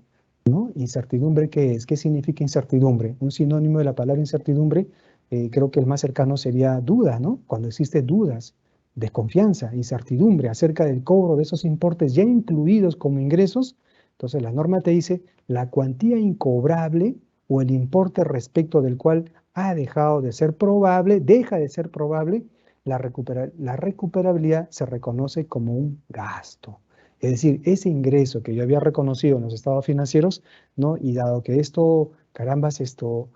¿no? ¿Incertidumbre qué es? ¿Qué significa incertidumbre? Un sinónimo de la palabra incertidumbre, creo que el más cercano sería duda, ¿no? Cuando existe dudas, desconfianza, incertidumbre acerca del cobro de esos importes ya incluidos como ingresos, entonces la norma te dice la cuantía incobrable o el importe respecto del cual ha dejado de ser probable, deja de ser probable, la recuperabilidad se reconoce como un gasto. Es decir, ese ingreso que yo había reconocido en los estados financieros, ¿no? Y dado que esto, carambas, esto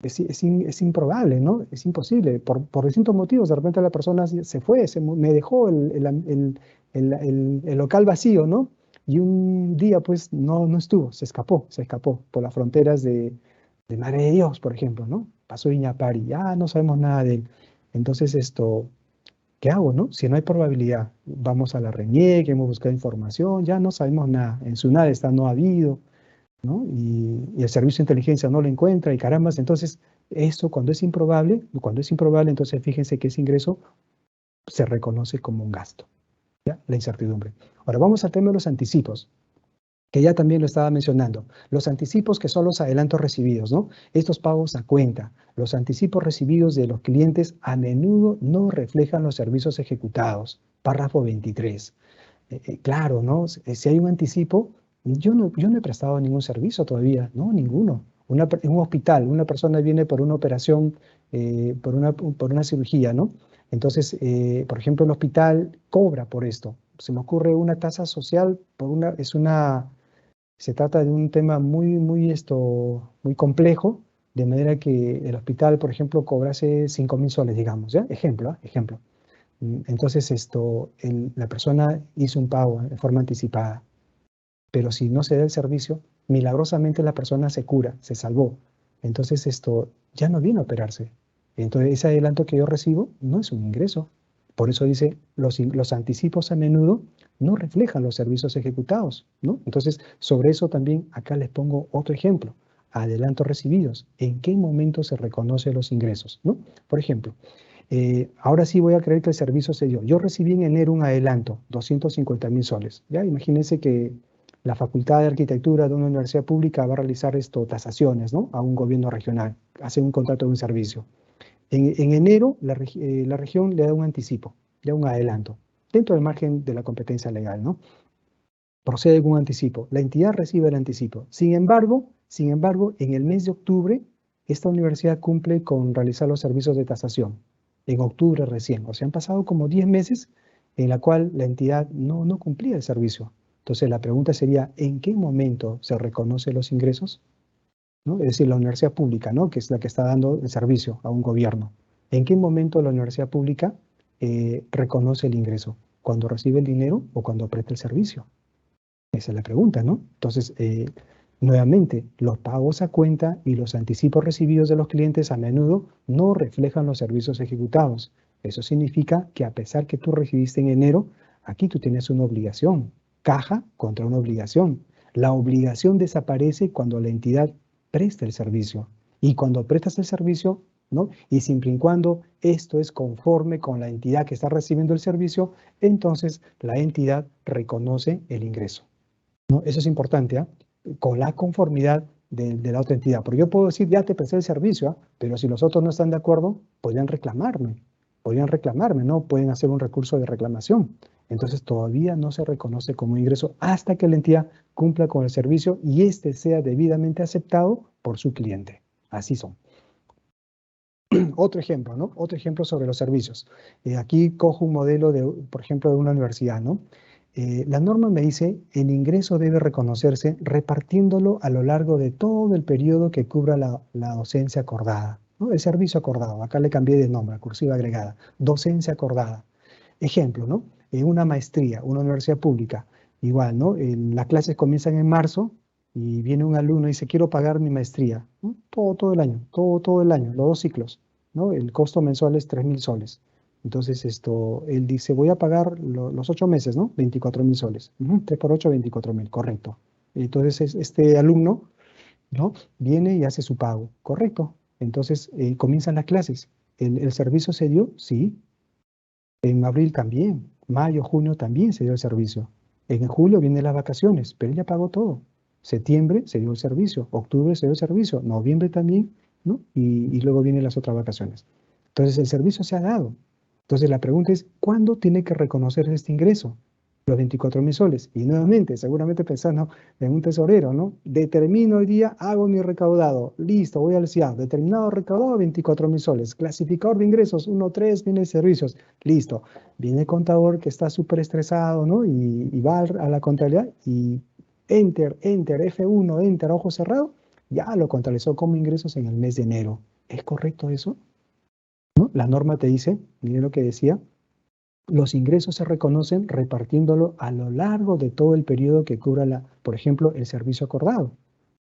es improbable, ¿no? Es imposible. Por distintos motivos, de repente la persona se fue, me dejó el local vacío, ¿no? Y un día, pues, no estuvo, se escapó por las fronteras de Madre de Dios, por ejemplo, ¿no? Pasó Iñapari, ya no sabemos nada de él. Entonces, esto, ¿Qué hago, no? Si no hay probabilidad, vamos a la RENIEC, hemos buscado información, ya no sabemos nada. En SUNAT está no ha habido, ¿no? Y el servicio de inteligencia no lo encuentra y caramba, entonces eso cuando es improbable, entonces fíjense que ese ingreso se reconoce como un gasto, ¿ya? La incertidumbre. Ahora vamos al tema de los anticipos, que ya también lo estaba mencionando. Los anticipos que son los adelantos recibidos, ¿no? Estos pagos a cuenta, los anticipos recibidos de los clientes a menudo no reflejan los servicios ejecutados. Párrafo 23. Claro, ¿no? Si hay un anticipo, yo no he prestado ningún servicio todavía, ¿no? Ninguno. En un hospital, una persona viene por una operación, por una cirugía, ¿no? Entonces, por ejemplo, el hospital cobra por esto. Se me ocurre una tasa social se trata de un tema muy complejo, de manera que el hospital, por ejemplo, cobrase 5.000 soles, digamos, ¿ya? Ejemplo, ejemplo. Entonces, la persona hizo un pago de forma anticipada, pero si no se da el servicio, milagrosamente la persona se cura, se salvó. Entonces, ya no viene a operarse. Entonces, ese adelanto que yo recibo no es un ingreso. Por eso dice, los anticipos a menudo no reflejan los servicios ejecutados, ¿no? Entonces, sobre eso también acá les pongo otro ejemplo. Adelantos recibidos. ¿En qué momento se reconocen los ingresos, ¿no? Por ejemplo, ahora sí voy a creer que el servicio se dio. Yo recibí en enero un adelanto, 250.000 soles. ¿Ya? Imagínense que la Facultad de Arquitectura de una universidad pública va a realizar tasaciones, ¿no? A un gobierno regional, hace un contrato de un servicio. En enero, la región le da un anticipo, le da un adelanto, dentro del margen de la competencia legal, ¿no? Procede con un anticipo. La entidad recibe el anticipo. Sin embargo, en el mes de octubre, esta universidad cumple con realizar los servicios de tasación. En octubre recién. O sea, han pasado como 10 meses en la cual la entidad no cumplía el servicio. Entonces, la pregunta sería, ¿en qué momento se reconocen los ingresos? ¿No? Es decir, la universidad pública, ¿no? Que es la que está dando el servicio a un gobierno. ¿En qué momento la universidad pública reconoce el ingreso? ¿Cuando recibe el dinero o cuando presta el servicio? Esa es la pregunta, ¿no? Entonces, nuevamente, los pagos a cuenta y los anticipos recibidos de los clientes a menudo no reflejan los servicios ejecutados. Eso significa que a pesar que tú recibiste en enero, aquí tú tienes una obligación. Caja contra una obligación. La obligación desaparece cuando la entidad presta el servicio. Y cuando prestas el servicio, ¿no? Y siempre y cuando esto es conforme con la entidad que está recibiendo el servicio, entonces la entidad reconoce el ingreso, ¿no? Eso es importante, ¿ah? Con la conformidad de la otra entidad. Porque yo puedo decir, ya te presté el servicio, ¿ah? Pero si los otros no están de acuerdo, podrían reclamarme, ¿no? Pueden hacer un recurso de reclamación. Entonces todavía no se reconoce como ingreso hasta que la entidad cumpla con el servicio y este sea debidamente aceptado por su cliente. Así son. Otro ejemplo, ¿no? Otro ejemplo sobre los servicios. Aquí cojo un modelo, por ejemplo, de una universidad, ¿no? La norma me dice, el ingreso debe reconocerse repartiéndolo a lo largo de todo el periodo que cubra la docencia acordada, ¿no? El servicio acordado. Acá le cambié de nombre, cursiva agregada. Docencia acordada. Ejemplo, ¿no? En una maestría, una universidad pública, igual, ¿no? Las clases comienzan en marzo y viene un alumno y dice, quiero pagar mi maestría, ¿no? Todo el año, todo el año, los 2 ciclos, ¿no? El costo mensual es 3.000 soles. Entonces, él dice, voy a pagar los 8 meses, ¿no? 24.000 soles. 3 por 8, 24.000, correcto. Entonces, este alumno, ¿no? Viene y hace su pago, correcto. Entonces, comienzan las clases. ¿El servicio se dio? Sí. En abril también, mayo, junio también se dio el servicio. En julio vienen las vacaciones, pero ella pagó todo. Septiembre se dio el servicio, octubre se dio el servicio, noviembre también, ¿no? Y luego vienen las otras vacaciones. Entonces el servicio se ha dado. Entonces la pregunta es, ¿cuándo tiene que reconocer este ingreso? Los 24.000 soles. Y nuevamente, seguramente pensando en un tesorero, ¿no? Determino hoy día, hago mi recaudado. Listo, voy al CIAF. Determinado recaudado, 24.000 soles. Clasificador de ingresos, 1, 3, viene servicios. Listo. Viene el contador que está súper estresado, ¿no? Y va a la contabilidad y enter, F1, enter, ojo cerrado. Ya lo contabilizó como ingresos en el mes de enero. ¿Es correcto eso? ¿No? La norma te dice, miren lo que decía, los ingresos se reconocen repartiéndolo a lo largo de todo el periodo que cubra, por ejemplo, el servicio acordado.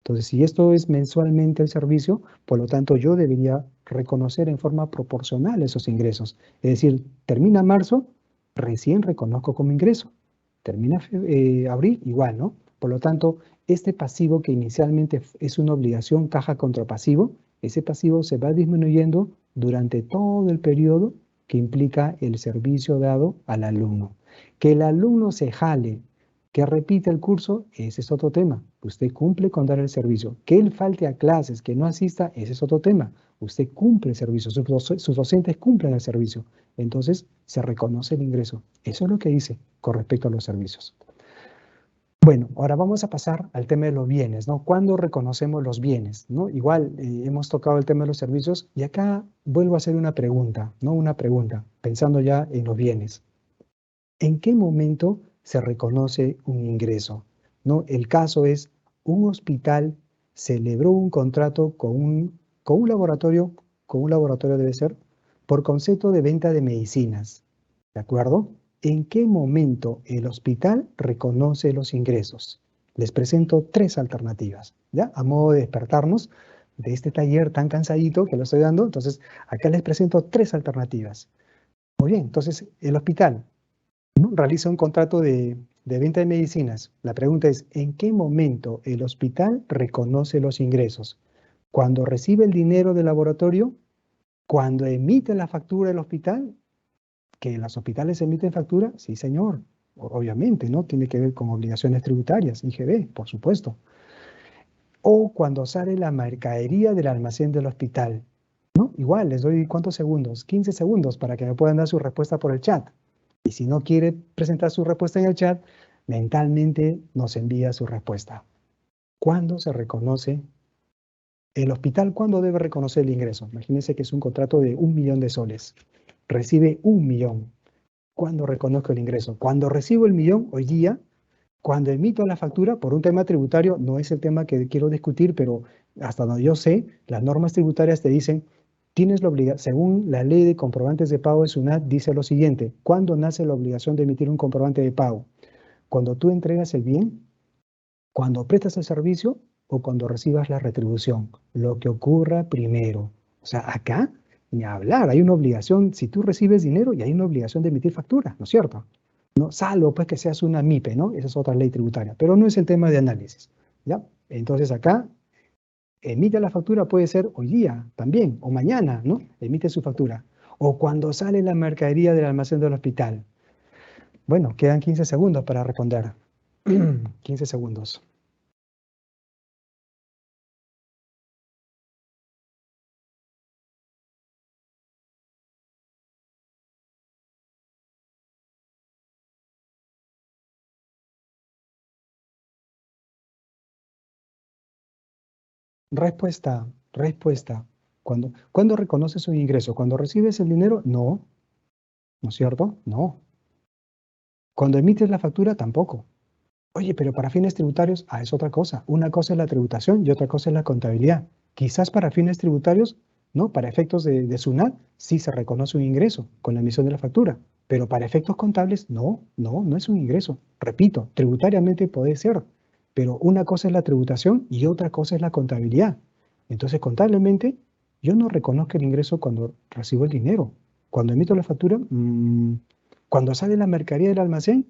Entonces, si esto es mensualmente el servicio, por lo tanto, yo debería reconocer en forma proporcional esos ingresos. Es decir, termina marzo, recién reconozco como ingreso. Termina abril, igual, ¿no? Por lo tanto, este pasivo que inicialmente es una obligación caja contra pasivo, ese pasivo se va disminuyendo durante todo el periodo que implica el servicio dado al alumno. Que el alumno se jale, que repite el curso, ese es otro tema. Usted cumple con dar el servicio. Que él falte a clases, que no asista, ese es otro tema. Usted cumple el servicio, sus docentes cumplen el servicio. Entonces, se reconoce el ingreso. Eso es lo que dice con respecto a los servicios. Bueno, ahora vamos a pasar al tema de los bienes, ¿no? ¿Cuándo reconocemos los bienes? ¿No? Igual hemos tocado el tema de los servicios y acá vuelvo a hacer una pregunta, ¿no? Una pregunta, pensando ya en los bienes. ¿En qué momento se reconoce un ingreso? ¿No? El caso es, un hospital celebró un contrato con un laboratorio debe ser, por concepto de venta de medicinas, ¿de acuerdo? ¿En qué momento el hospital reconoce los ingresos? Les presento tres alternativas, ¿ya? A modo de despertarnos de este taller tan cansadito que lo estoy dando, entonces acá les presento tres alternativas. Muy bien, entonces el hospital, ¿no?, realiza un contrato de venta de medicinas. La pregunta es, ¿en qué momento el hospital reconoce los ingresos? ¿Cuando recibe el dinero del laboratorio? ¿Cuando emite la factura del hospital? ¿Que los hospitales emiten factura? Sí, señor. Obviamente, ¿no? Tiene que ver con obligaciones tributarias, IGB, por supuesto. O cuando sale la mercadería del almacén del hospital, ¿no? Igual, les doy ¿cuántos segundos? 15 segundos para que me puedan dar su respuesta por el chat. Y si no quiere presentar su respuesta en el chat, mentalmente nos envía su respuesta. ¿Cuándo se reconoce el hospital? ¿Cuándo debe reconocer el ingreso? Imagínense que es un contrato de 1 millón de soles. Recibe 1 millón. ¿Cuándo reconozco el ingreso? Cuando recibo el millón, hoy día, cuando emito la factura, por un tema tributario, no es el tema que quiero discutir, pero hasta donde yo sé, las normas tributarias te dicen, tienes la obligación, según la ley de comprobantes de pago de SUNAT, dice lo siguiente, ¿cuándo nace la obligación de emitir un comprobante de pago? Cuando tú entregas el bien, cuando prestas el servicio o cuando recibas la retribución, lo que ocurra primero. O sea, acá ni hablar, hay una obligación, si tú recibes dinero y hay una obligación de emitir factura, ¿no es cierto? ¿No? Salvo pues que seas una MIPE, ¿no? Esa es otra ley tributaria, pero no es el tema de análisis, ¿ya? Entonces acá, emite la factura puede ser hoy día también, o mañana, ¿no? Emite su factura. O cuando sale la mercadería del almacén del hospital. Bueno, quedan 15 segundos para responder. 15 segundos. Respuesta. ¿Cuándo reconoces un ingreso? ¿Cuando recibes el dinero? No. ¿No es cierto? No. Cuando emites la factura, tampoco. Oye, pero para fines tributarios, es otra cosa. Una cosa es la tributación y otra cosa es la contabilidad. Quizás para fines tributarios, no, para efectos de SUNAT, sí se reconoce un ingreso con la emisión de la factura. Pero para efectos contables, no es un ingreso. Repito, tributariamente puede ser. Pero una cosa es la tributación y otra cosa es la contabilidad. Entonces, contablemente, yo no reconozco el ingreso cuando recibo el dinero. Cuando emito la factura, cuando sale la mercadería del almacén,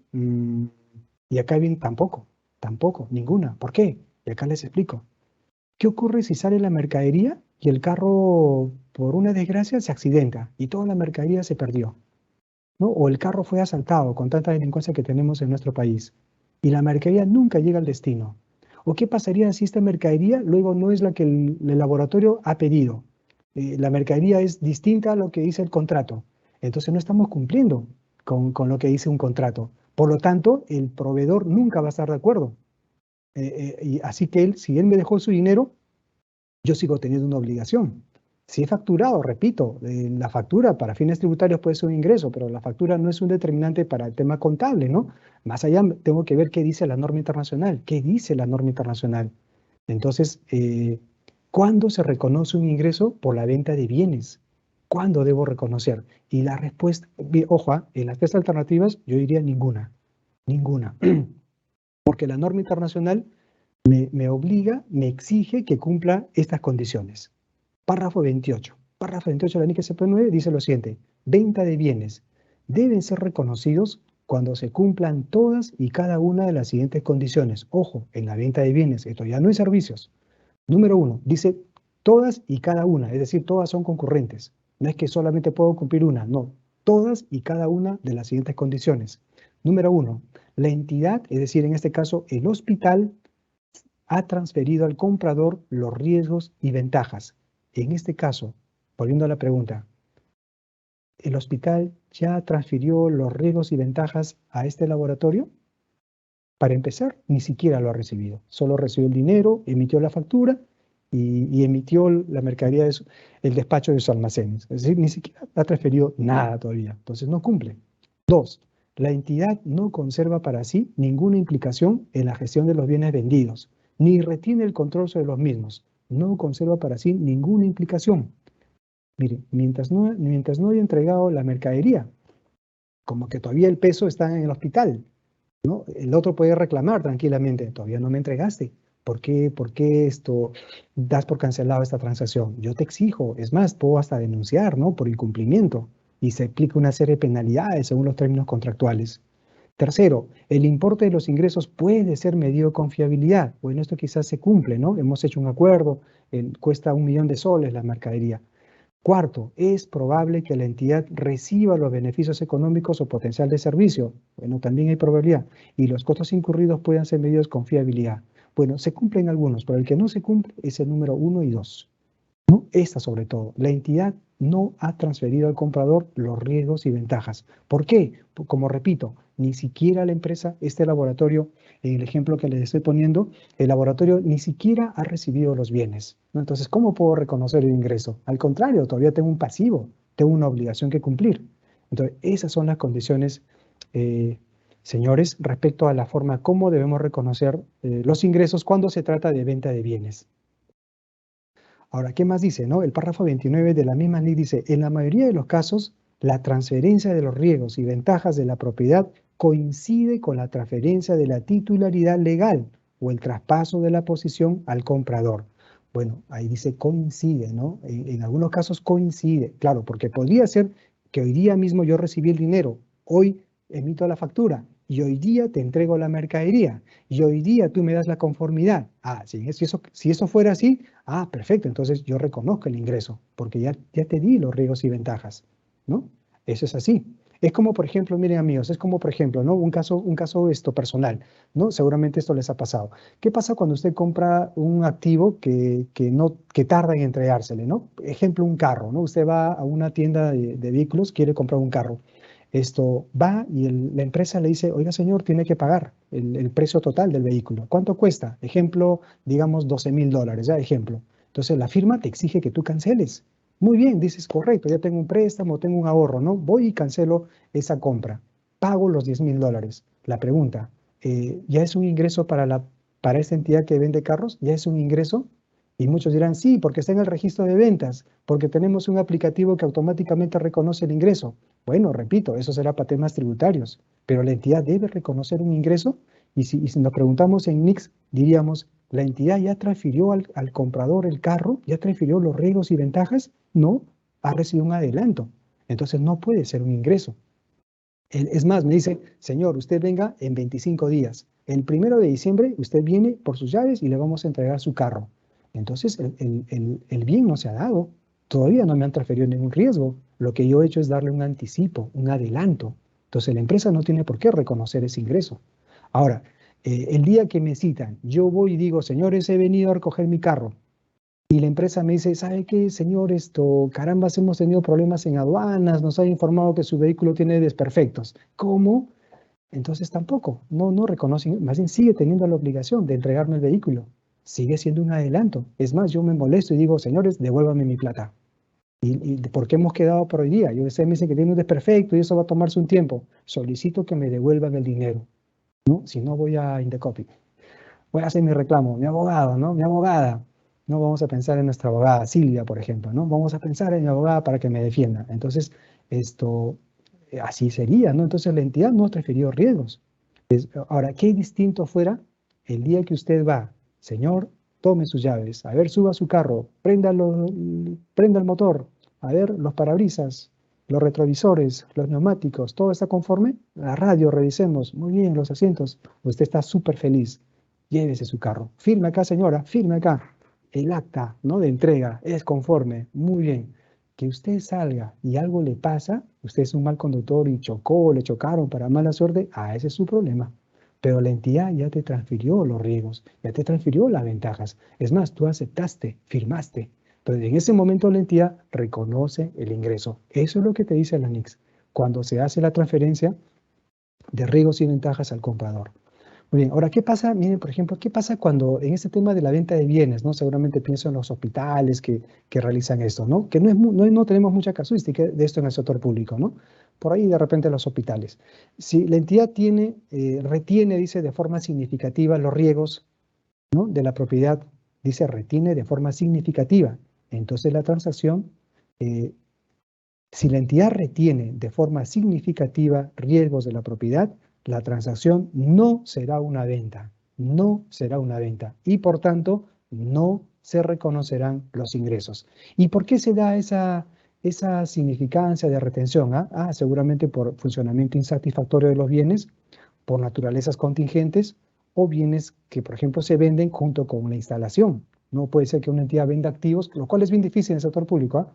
y acá bien tampoco, ninguna. ¿Por qué? Y acá les explico. ¿Qué ocurre si sale la mercadería y el carro, por una desgracia, se accidenta y toda la mercadería se perdió? ¿No? O el carro fue asaltado con tanta delincuencia que tenemos en nuestro país y la mercadería nunca llega al destino. ¿O qué pasaría si esta mercadería luego no es la que el laboratorio ha pedido? La mercadería es distinta a lo que dice el contrato. Entonces no estamos cumpliendo con lo que dice un contrato. Por lo tanto, el proveedor nunca va a estar de acuerdo. Y así que si él me dejó su dinero, yo sigo teniendo una obligación. Si he facturado, repito, la factura para fines tributarios puede ser un ingreso, pero la factura no es un determinante para el tema contable, ¿no? Más allá tengo que ver qué dice la norma internacional. ¿Qué dice la norma internacional? Entonces, ¿cuándo se reconoce un ingreso por la venta de bienes? ¿Cuándo debo reconocer? Y la respuesta, ojo, en las tres alternativas yo diría ninguna. Ninguna. Porque la norma internacional me obliga, me exige que cumpla estas condiciones. Párrafo 28. Párrafo 28 de la NIC SP9 dice lo siguiente. Venta de bienes deben ser reconocidos cuando se cumplan todas y cada una de las siguientes condiciones. Ojo, en la venta de bienes, esto ya no es servicios. Número 1, dice todas y cada una, es decir, todas son concurrentes. No es que solamente puedo cumplir una, no. Todas y cada una de las siguientes condiciones. Número 1, la entidad, es decir, en este caso, el hospital, ha transferido al comprador los riesgos y ventajas. En este caso, volviendo a la pregunta, ¿el hospital ya transfirió los riesgos y ventajas a este laboratorio? Para empezar, ni siquiera lo ha recibido. Solo recibió el dinero, emitió la factura y emitió la mercadería, el despacho de sus almacenes. Es decir, ni siquiera ha transferido nada todavía. Entonces no cumple. 2. La entidad no conserva para sí ninguna implicación en la gestión de los bienes vendidos, ni retiene el control sobre los mismos. No conserva para sí ninguna implicación. Mire, mientras no haya entregado la mercadería, como que todavía el peso está en el hospital, ¿no? El otro puede reclamar tranquilamente, todavía no me entregaste. ¿Por qué das por cancelado esta transacción? Yo te exijo, es más, puedo hasta denunciar, ¿no? Por incumplimiento y se aplica una serie de penalidades según los términos contractuales. Tercero, el importe de los ingresos puede ser medido con fiabilidad. Bueno, esto quizás se cumple, ¿no? Hemos hecho un acuerdo, cuesta 1 millón de soles la mercadería. Cuarto, es probable que la entidad reciba los beneficios económicos o potencial de servicio. Bueno, también hay probabilidad. Y los costos incurridos puedan ser medidos con fiabilidad. Bueno, se cumplen algunos, pero el que no se cumple es el número 1 y 2. ¿No? Esta sobre todo, la entidad no ha transferido al comprador los riesgos y ventajas. ¿Por qué? Como repito, ni siquiera la empresa, este laboratorio, en el ejemplo que les estoy poniendo, el laboratorio ni siquiera ha recibido los bienes, ¿no? Entonces, ¿cómo puedo reconocer el ingreso? Al contrario, todavía tengo un pasivo, tengo una obligación que cumplir. Entonces, esas son las condiciones, señores, respecto a la forma como debemos reconocer los ingresos cuando se trata de venta de bienes. Ahora, ¿qué más dice? ¿No? El párrafo 29 de la misma ley dice, en la mayoría de los casos, la transferencia de los riesgos y ventajas de la propiedad coincide con la transferencia de la titularidad legal o el traspaso de la posesión al comprador. Bueno, ahí dice coincide, ¿no? En algunos casos coincide, claro, porque podría ser que hoy día mismo yo recibí el dinero, hoy emito la factura y hoy día te entrego la mercadería y hoy día tú me das la conformidad. Ah, si eso fuera así, ah, perfecto, entonces yo reconozco el ingreso, porque ya te di los riesgos y ventajas, ¿no? Eso es así. Es como, por ejemplo, miren amigos, es como, por ejemplo, ¿no? Un caso personal, ¿no? Seguramente esto les ha pasado. ¿Qué pasa cuando usted compra un activo que tarda en entregársele, ¿no? Ejemplo, un carro, ¿no? Usted va a una tienda de vehículos, quiere comprar un carro. Esto va y la empresa le dice, oiga señor, tiene que pagar el precio total del vehículo. ¿Cuánto cuesta? Ejemplo, digamos $12.000, ya ejemplo. Entonces la firma te exige que tú canceles. Muy bien, dices, correcto, ya tengo un préstamo, tengo un ahorro, ¿no? Voy y cancelo esa compra. Pago los $10.000. La pregunta, ¿ya es un ingreso para esta entidad que vende carros? ¿Ya es un ingreso? Y muchos dirán, sí, porque está en el registro de ventas, porque tenemos un aplicativo que automáticamente reconoce el ingreso. Bueno, repito, eso será para temas tributarios, pero la entidad debe reconocer un ingreso y si nos preguntamos en NICS, diríamos, ¿la entidad ya transfirió al comprador el carro? ¿Ya transfirió los riesgos y ventajas? No, ha recibido un adelanto. Entonces no puede ser un ingreso. Es más, me dice, señor, usted venga en 25 días. El 1 de diciembre usted viene por sus llaves y le vamos a entregar su carro. Entonces el bien no se ha dado. Todavía no me han transferido ningún riesgo. Lo que yo he hecho es darle un anticipo, un adelanto. Entonces la empresa no tiene por qué reconocer ese ingreso. Ahora, el día que me citan, yo voy y digo, señores, he venido a recoger mi carro. Y la empresa me dice, ¿sabe qué, señor? Carambas, hemos tenido problemas en aduanas, nos ha informado que su vehículo tiene desperfectos. ¿Cómo? Entonces tampoco, no reconocen, más bien sigue teniendo la obligación de entregarme el vehículo. Sigue siendo un adelanto. Es más, yo me molesto y digo, señores, devuélvame mi plata. ¿Y por qué hemos quedado por hoy día? Y ustedes me dicen que tiene un desperfecto y eso va a tomarse un tiempo. Solicito que me devuelvan el dinero, ¿no? Si no, voy a Indecopi. Voy a hacer mi reclamo. Mi abogado, ¿no? Mi abogada. No vamos a pensar en nuestra abogada, Silvia, por ejemplo, ¿no? Vamos a pensar en mi abogada para que me defienda. Entonces, así sería, ¿no? Entonces, la entidad no ha transferido riesgos. Ahora, qué distinto fuera el día que usted va, señor, tome sus llaves, a ver, suba su carro, prenda el motor, a ver, los parabrisas, los retrovisores, los neumáticos, ¿todo está conforme? La radio, revisemos, muy bien, los asientos, usted está súper feliz, llévese su carro, firme acá señora, firme acá, el acta, ¿no?, de entrega es conforme, muy bien. Que usted salga y algo le pasa, usted es un mal conductor y chocó, le chocaron para mala suerte, ese es su problema. Pero la entidad ya te transfirió los riesgos, ya te transfirió las ventajas. Es más, tú aceptaste, firmaste. Entonces, en ese momento la entidad reconoce el ingreso. Eso es lo que te dice la NICS cuando se hace la transferencia de riesgos y ventajas al comprador. Muy bien, ahora, ¿qué pasa? Miren, por ejemplo, ¿qué pasa cuando en este tema de la venta de bienes, ¿no? Seguramente pienso en los hospitales que realizan esto, ¿no? Que no tenemos mucha casuística de esto en el sector público, ¿no? Por ahí de repente los hospitales. Si la entidad retiene, dice, de forma significativa los riesgos, ¿no?, de la propiedad, dice, retiene de forma significativa. Entonces la transacción, si la entidad retiene de forma significativa riesgos de la propiedad, la transacción no será una venta, no será una venta y por tanto no se reconocerán los ingresos. ¿Y por qué se da esa significancia de retención? Seguramente por funcionamiento insatisfactorio de los bienes, por naturalezas contingentes o bienes que, por ejemplo, se venden junto con una instalación. No puede ser que una entidad venda activos, lo cual es bien difícil en el sector público.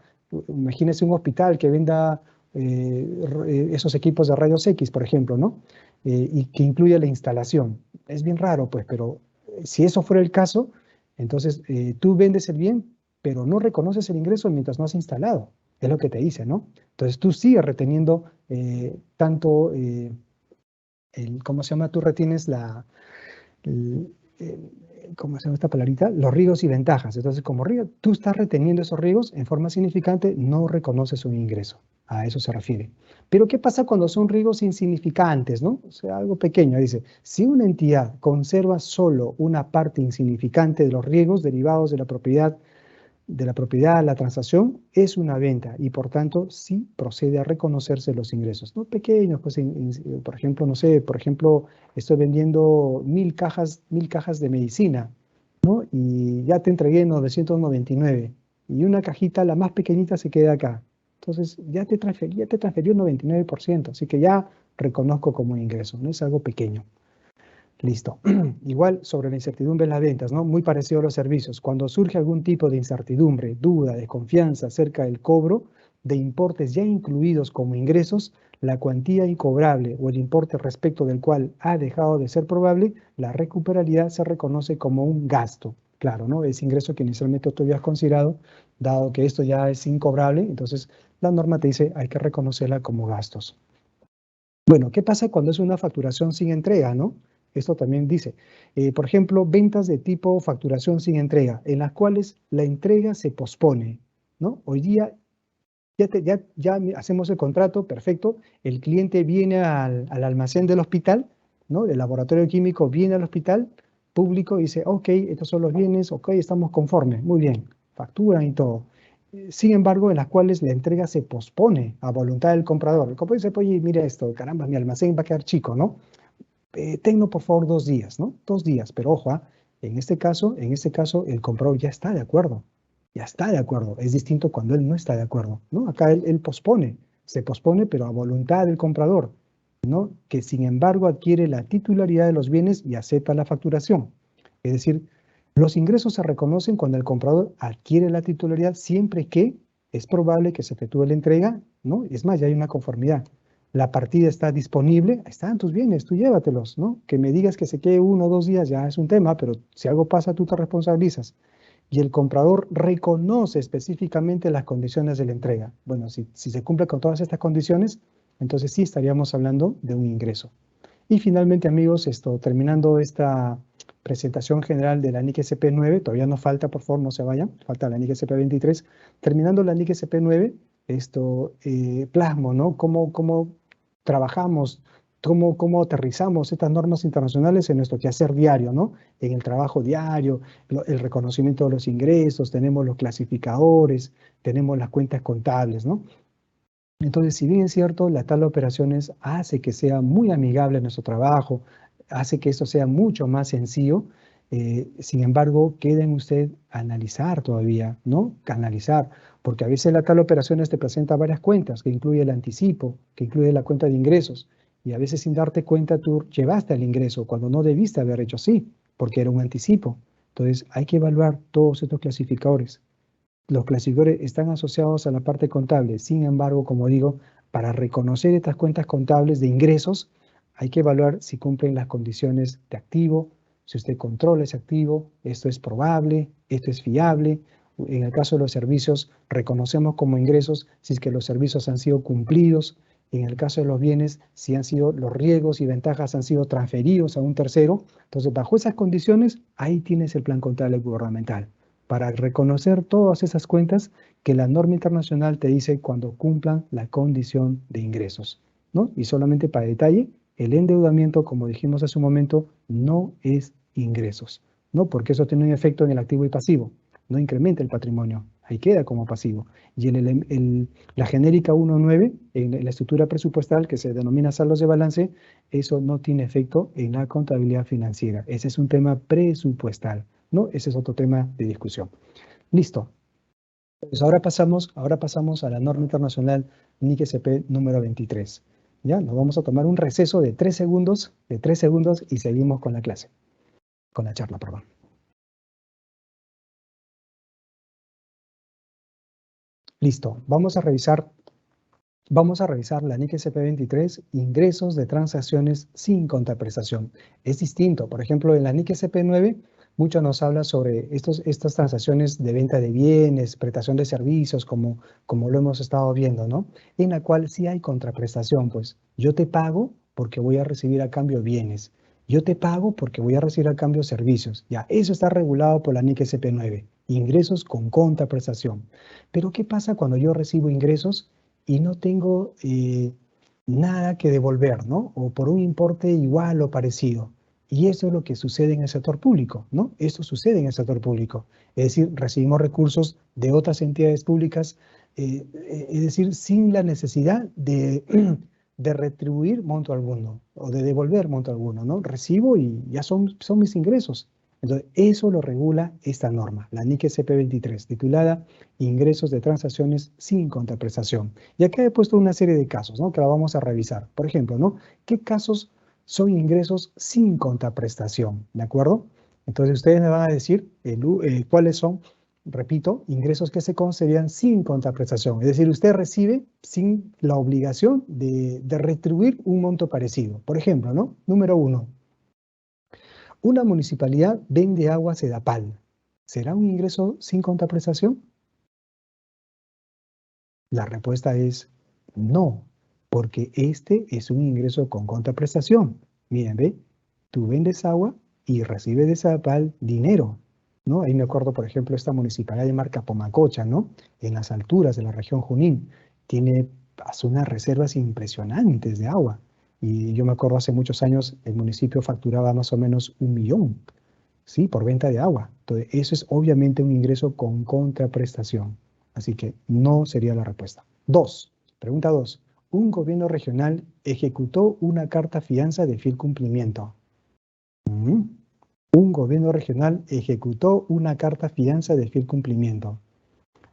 Imagínese un hospital que venda esos equipos de rayos X, por ejemplo, ¿no? Y que incluya la instalación. Es bien raro, pues, pero si eso fuera el caso, entonces tú vendes el bien, pero no reconoces el ingreso mientras no has instalado. Es lo que te dice, ¿no? Entonces tú sigues reteniendo tanto, ¿cómo se llama? Tú retienes ¿cómo se llama esta palabrita? Los riesgos y ventajas. Entonces, como tú estás reteniendo esos riesgos en forma significante, no reconoces un ingreso. A eso se refiere. Pero, ¿qué pasa cuando son riesgos insignificantes, ¿no? O sea, algo pequeño. Dice, si una entidad conserva solo una parte insignificante de los riesgos derivados de la propiedad, la transacción es una venta y por tanto sí procede a reconocerse los ingresos, no pequeños, pues por ejemplo, no sé, por ejemplo, estoy vendiendo 1000 cajas de medicina, ¿no? Y ya te entregué 999 y una cajita, la más pequeñita, se queda acá. Entonces ya te transferió el 99%, así que ya reconozco como ingreso, no es algo pequeño. Listo. Igual sobre la incertidumbre en las ventas, ¿no? Muy parecido a los servicios. Cuando surge algún tipo de incertidumbre, duda, desconfianza acerca del cobro de importes ya incluidos como ingresos, la cuantía incobrable o el importe respecto del cual ha dejado de ser probable, la recuperabilidad se reconoce como un gasto. Claro, ¿no? Es ingreso que inicialmente tú habías considerado, dado que esto ya es incobrable, entonces la norma te dice hay que reconocerla como gastos. Bueno, ¿qué pasa cuando es una facturación sin entrega, no? Esto también dice, por ejemplo, ventas de tipo facturación sin entrega, en las cuales la entrega se pospone, ¿no? Hoy día ya hacemos el contrato, perfecto, el cliente viene al almacén del hospital, ¿no? El laboratorio químico viene al hospital público y dice, ok, estos son los bienes, ok, estamos conformes, muy bien, facturan y todo. Sin embargo, en las cuales la entrega se pospone a voluntad del comprador. El comprador dice, oye, mira esto, caramba, mi almacén va a quedar chico, ¿no? Tengo por favor 2 días, ¿no? 2 días, pero ojo, en este caso, el comprador ya está de acuerdo. Ya está de acuerdo. Es distinto cuando él no está de acuerdo, ¿no? Acá él se pospone, pero a voluntad del comprador, ¿no? Que sin embargo adquiere la titularidad de los bienes y acepta la facturación. Es decir, los ingresos se reconocen cuando el comprador adquiere la titularidad siempre que es probable que se efectúe la entrega, ¿no? Es más, ya hay una conformidad. La partida está disponible, ahí están tus bienes, tú llévatelos, ¿no? Que me digas que se quede 1 o 2 días ya es un tema, pero si algo pasa tú te responsabilizas. Y el comprador reconoce específicamente las condiciones de la entrega. Bueno, si se cumple con todas estas condiciones, entonces sí estaríamos hablando de un ingreso. Y finalmente, amigos, terminando esta presentación general de la NIC SP9, todavía nos falta, por favor, no se vayan, falta la NIC SP23. Terminando la NIC SP9, plasmo, ¿no? Cómo trabajamos, cómo aterrizamos estas normas internacionales en nuestro quehacer diario, ¿no? En el trabajo diario, el reconocimiento de los ingresos, tenemos los clasificadores, tenemos las cuentas contables, ¿no? Entonces, si bien es cierto, la tabla de operaciones hace que sea muy amigable nuestro trabajo, hace que esto sea mucho más sencillo, Sin embargo, queda en usted analizar todavía, ¿no? Analizar, porque a veces la tabla de operaciones te presenta varias cuentas, que incluye el anticipo, que incluye la cuenta de ingresos, y a veces sin darte cuenta tú llevaste al ingreso cuando no debiste haber hecho así, porque era un anticipo. Entonces hay que evaluar todos estos clasificadores. Los clasificadores están asociados a la parte contable. Sin embargo, como digo, para reconocer estas cuentas contables de ingresos, hay que evaluar si cumplen las condiciones de activo, si usted controla ese activo, esto es probable, esto es fiable. En el caso de los servicios, reconocemos como ingresos si es que los servicios han sido cumplidos. En el caso de los bienes, si han sido los riesgos y ventajas han sido transferidos a un tercero. Entonces, bajo esas condiciones, ahí tienes el plan contable gubernamental para reconocer todas esas cuentas que la norma internacional te dice cuando cumplan la condición de ingresos, ¿no? Y solamente para detalle, el endeudamiento, como dijimos hace un momento, no es ingresos, ¿no? Porque eso tiene un efecto en el activo y pasivo, no incrementa el patrimonio, ahí queda como pasivo. Y en la genérica 1.9, en la estructura presupuestal que se denomina saldos de balance, eso no tiene efecto en la contabilidad financiera. Ese es un tema presupuestal, ¿no? Ese es otro tema de discusión. Listo. Pues ahora pasamos a la norma internacional NIC-SP número 23. ¿Ya? Nos vamos a tomar un receso de 3 segundos, y seguimos con la clase, con la charla, perdón. Listo. Vamos a revisar la NIC-SP 23, ingresos de transacciones sin contraprestación. Es distinto. Por ejemplo, en la NIC-SP 9, mucho nos habla sobre estas transacciones de venta de bienes, prestación de servicios, como lo hemos estado viendo, ¿no? En la cual sí hay contraprestación, pues yo te pago porque voy a recibir a cambio bienes. Yo te pago porque voy a recibir a cambio servicios. Ya, eso está regulado por la NIC-SP 9, ingresos con contraprestación. Pero ¿qué pasa cuando yo recibo ingresos y no tengo nada que devolver, ¿no? O por un importe igual o parecido? Y eso es lo que sucede en el sector público, ¿no? Esto sucede en el sector público. Es decir, recibimos recursos de otras entidades públicas, es decir, sin la necesidad de, de retribuir monto alguno o de devolver monto alguno, ¿no? Recibo y ya son mis ingresos. Entonces, eso lo regula esta norma, la NIC-SP 23, titulada Ingresos de transacciones sin contraprestación. Y acá he puesto una serie de casos, ¿no? Que la vamos a revisar. Por ejemplo, ¿no? ¿Qué casos son ingresos sin contraprestación? ¿De acuerdo? Entonces, ustedes me van a decir cuáles son, repito, ingresos que se concedían sin contraprestación. Es decir, usted recibe sin la obligación de retribuir un monto parecido. Por ejemplo, ¿no? Número 1. Una municipalidad vende agua a Sedapal. ¿Será un ingreso sin contraprestación? La respuesta es no, porque este es un ingreso con contraprestación. Miren, ve, tú vendes agua y recibes de Sedapal dinero, ¿no? Ahí me acuerdo, por ejemplo, esta municipalidad de marca Pomacocha, ¿no? En las alturas de la región Junín, hace unas reservas impresionantes de agua. Y yo me acuerdo hace muchos años el municipio facturaba más o menos 1 millón, ¿sí? Por venta de agua. Entonces, eso es obviamente un ingreso con contraprestación. Así que no sería la respuesta. Pregunta 2. Un gobierno regional ejecutó una carta fianza de fiel cumplimiento. Un gobierno regional ejecutó una carta fianza de fiel cumplimiento.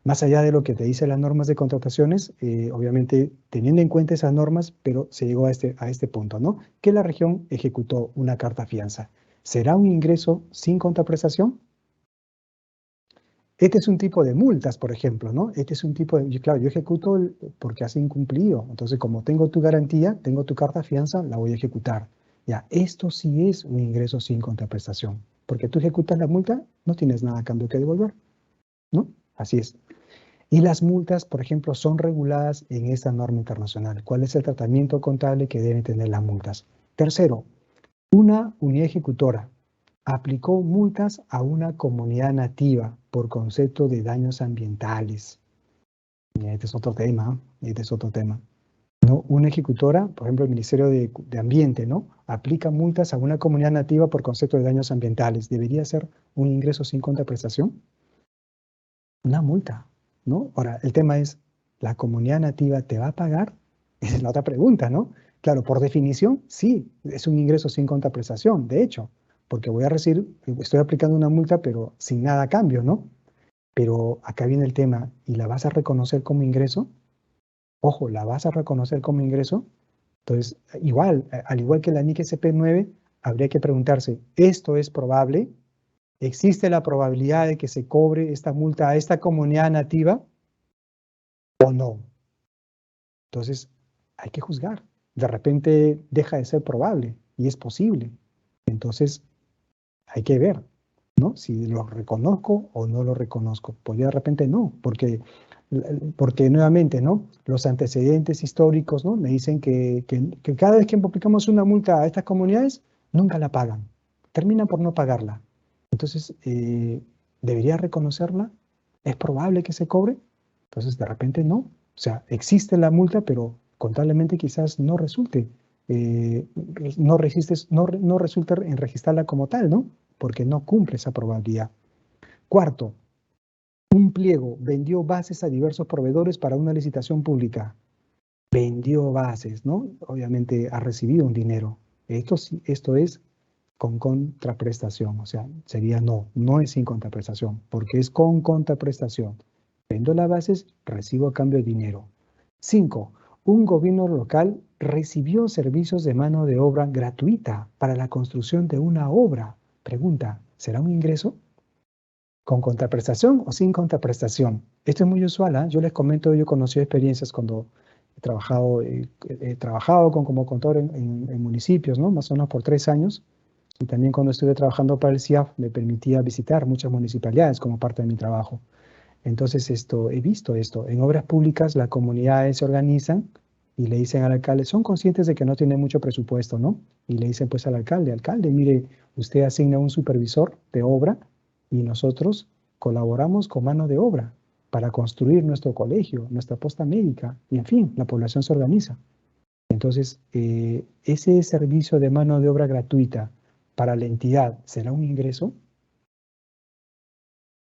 Más allá de lo que te dicen las normas de contrataciones, obviamente teniendo en cuenta esas normas, pero se llegó a este punto, ¿no? Que la región ejecutó una carta fianza. ¿Será un ingreso sin contraprestación? Este es un tipo de multas, por ejemplo, ¿no? Este es un tipo de, claro, yo ejecuto porque has incumplido. Entonces, como tengo tu garantía, tengo tu carta fianza, la voy a ejecutar. Ya, esto sí es un ingreso sin contraprestación. Porque tú ejecutas la multa, no tienes nada a cambio que devolver, ¿no? Así es. Y las multas, por ejemplo, son reguladas en esta norma internacional. ¿Cuál es el tratamiento contable que deben tener las multas? Tercero, una unidad ejecutora aplicó multas a una comunidad nativa por concepto de daños ambientales. Y este es otro tema, ¿no? Una ejecutora, por ejemplo, el Ministerio de Ambiente, ¿no? Aplica multas a una comunidad nativa por concepto de daños ambientales. ¿Debería ser un ingreso sin contraprestación? Una multa, ¿no? Ahora, el tema es, ¿la comunidad nativa te va a pagar? Esa es la otra pregunta, ¿no? Claro, por definición, sí, es un ingreso sin contraprestación, de hecho, porque voy a recibir, estoy aplicando una multa, pero sin nada a cambio, ¿no? Pero acá viene el tema, ¿y la vas a reconocer como ingreso? Ojo, ¿la vas a reconocer como ingreso? Entonces, igual, al igual que la NIC SP9, habría que preguntarse, ¿esto es probable? ¿Existe la probabilidad de que se cobre esta multa a esta comunidad nativa o no? Entonces, hay que juzgar. De repente deja de ser probable y es posible. Entonces, hay que ver, ¿no? Si lo reconozco o no lo reconozco. Pues de repente no, porque nuevamente, ¿no? Los antecedentes históricos, ¿no? Me dicen que cada vez que aplicamos una multa a estas comunidades, nunca la pagan. Terminan por no pagarla. Entonces, ¿debería reconocerla? ¿Es probable que se cobre? Entonces, de repente no. O sea, existe la multa, pero contablemente quizás no resulte. No resulta en registrarla como tal, ¿no? Porque no cumple esa probabilidad. Cuarto, un pliego vendió bases a diversos proveedores para una licitación pública. Vendió bases, ¿no? Obviamente ha recibido un dinero. Esto es con contraprestación, o sea, sería no es sin contraprestación, porque es con contraprestación. Vendo las bases, recibo a cambio dinero. 5. Un gobierno local recibió servicios de mano de obra gratuita para la construcción de una obra. Pregunta, ¿será un ingreso? ¿Con contraprestación o sin contraprestación? Esto es muy usual, ¿eh? Yo les comento, yo he conocido experiencias cuando he trabajado como contador en municipios, ¿no? Más o menos por 3 años. Y también cuando estuve trabajando para el CIAF me permitía visitar muchas municipalidades como parte de mi trabajo. Entonces he visto esto. En obras públicas las comunidades se organizan y le dicen al alcalde, son conscientes de que no tienen mucho presupuesto, ¿no? Y le dicen pues al alcalde, mire, usted asigna un supervisor de obra y nosotros colaboramos con mano de obra para construir nuestro colegio, nuestra posta médica, y en fin, la población se organiza. Entonces, ese servicio de mano de obra gratuita para la entidad, ¿será un ingreso?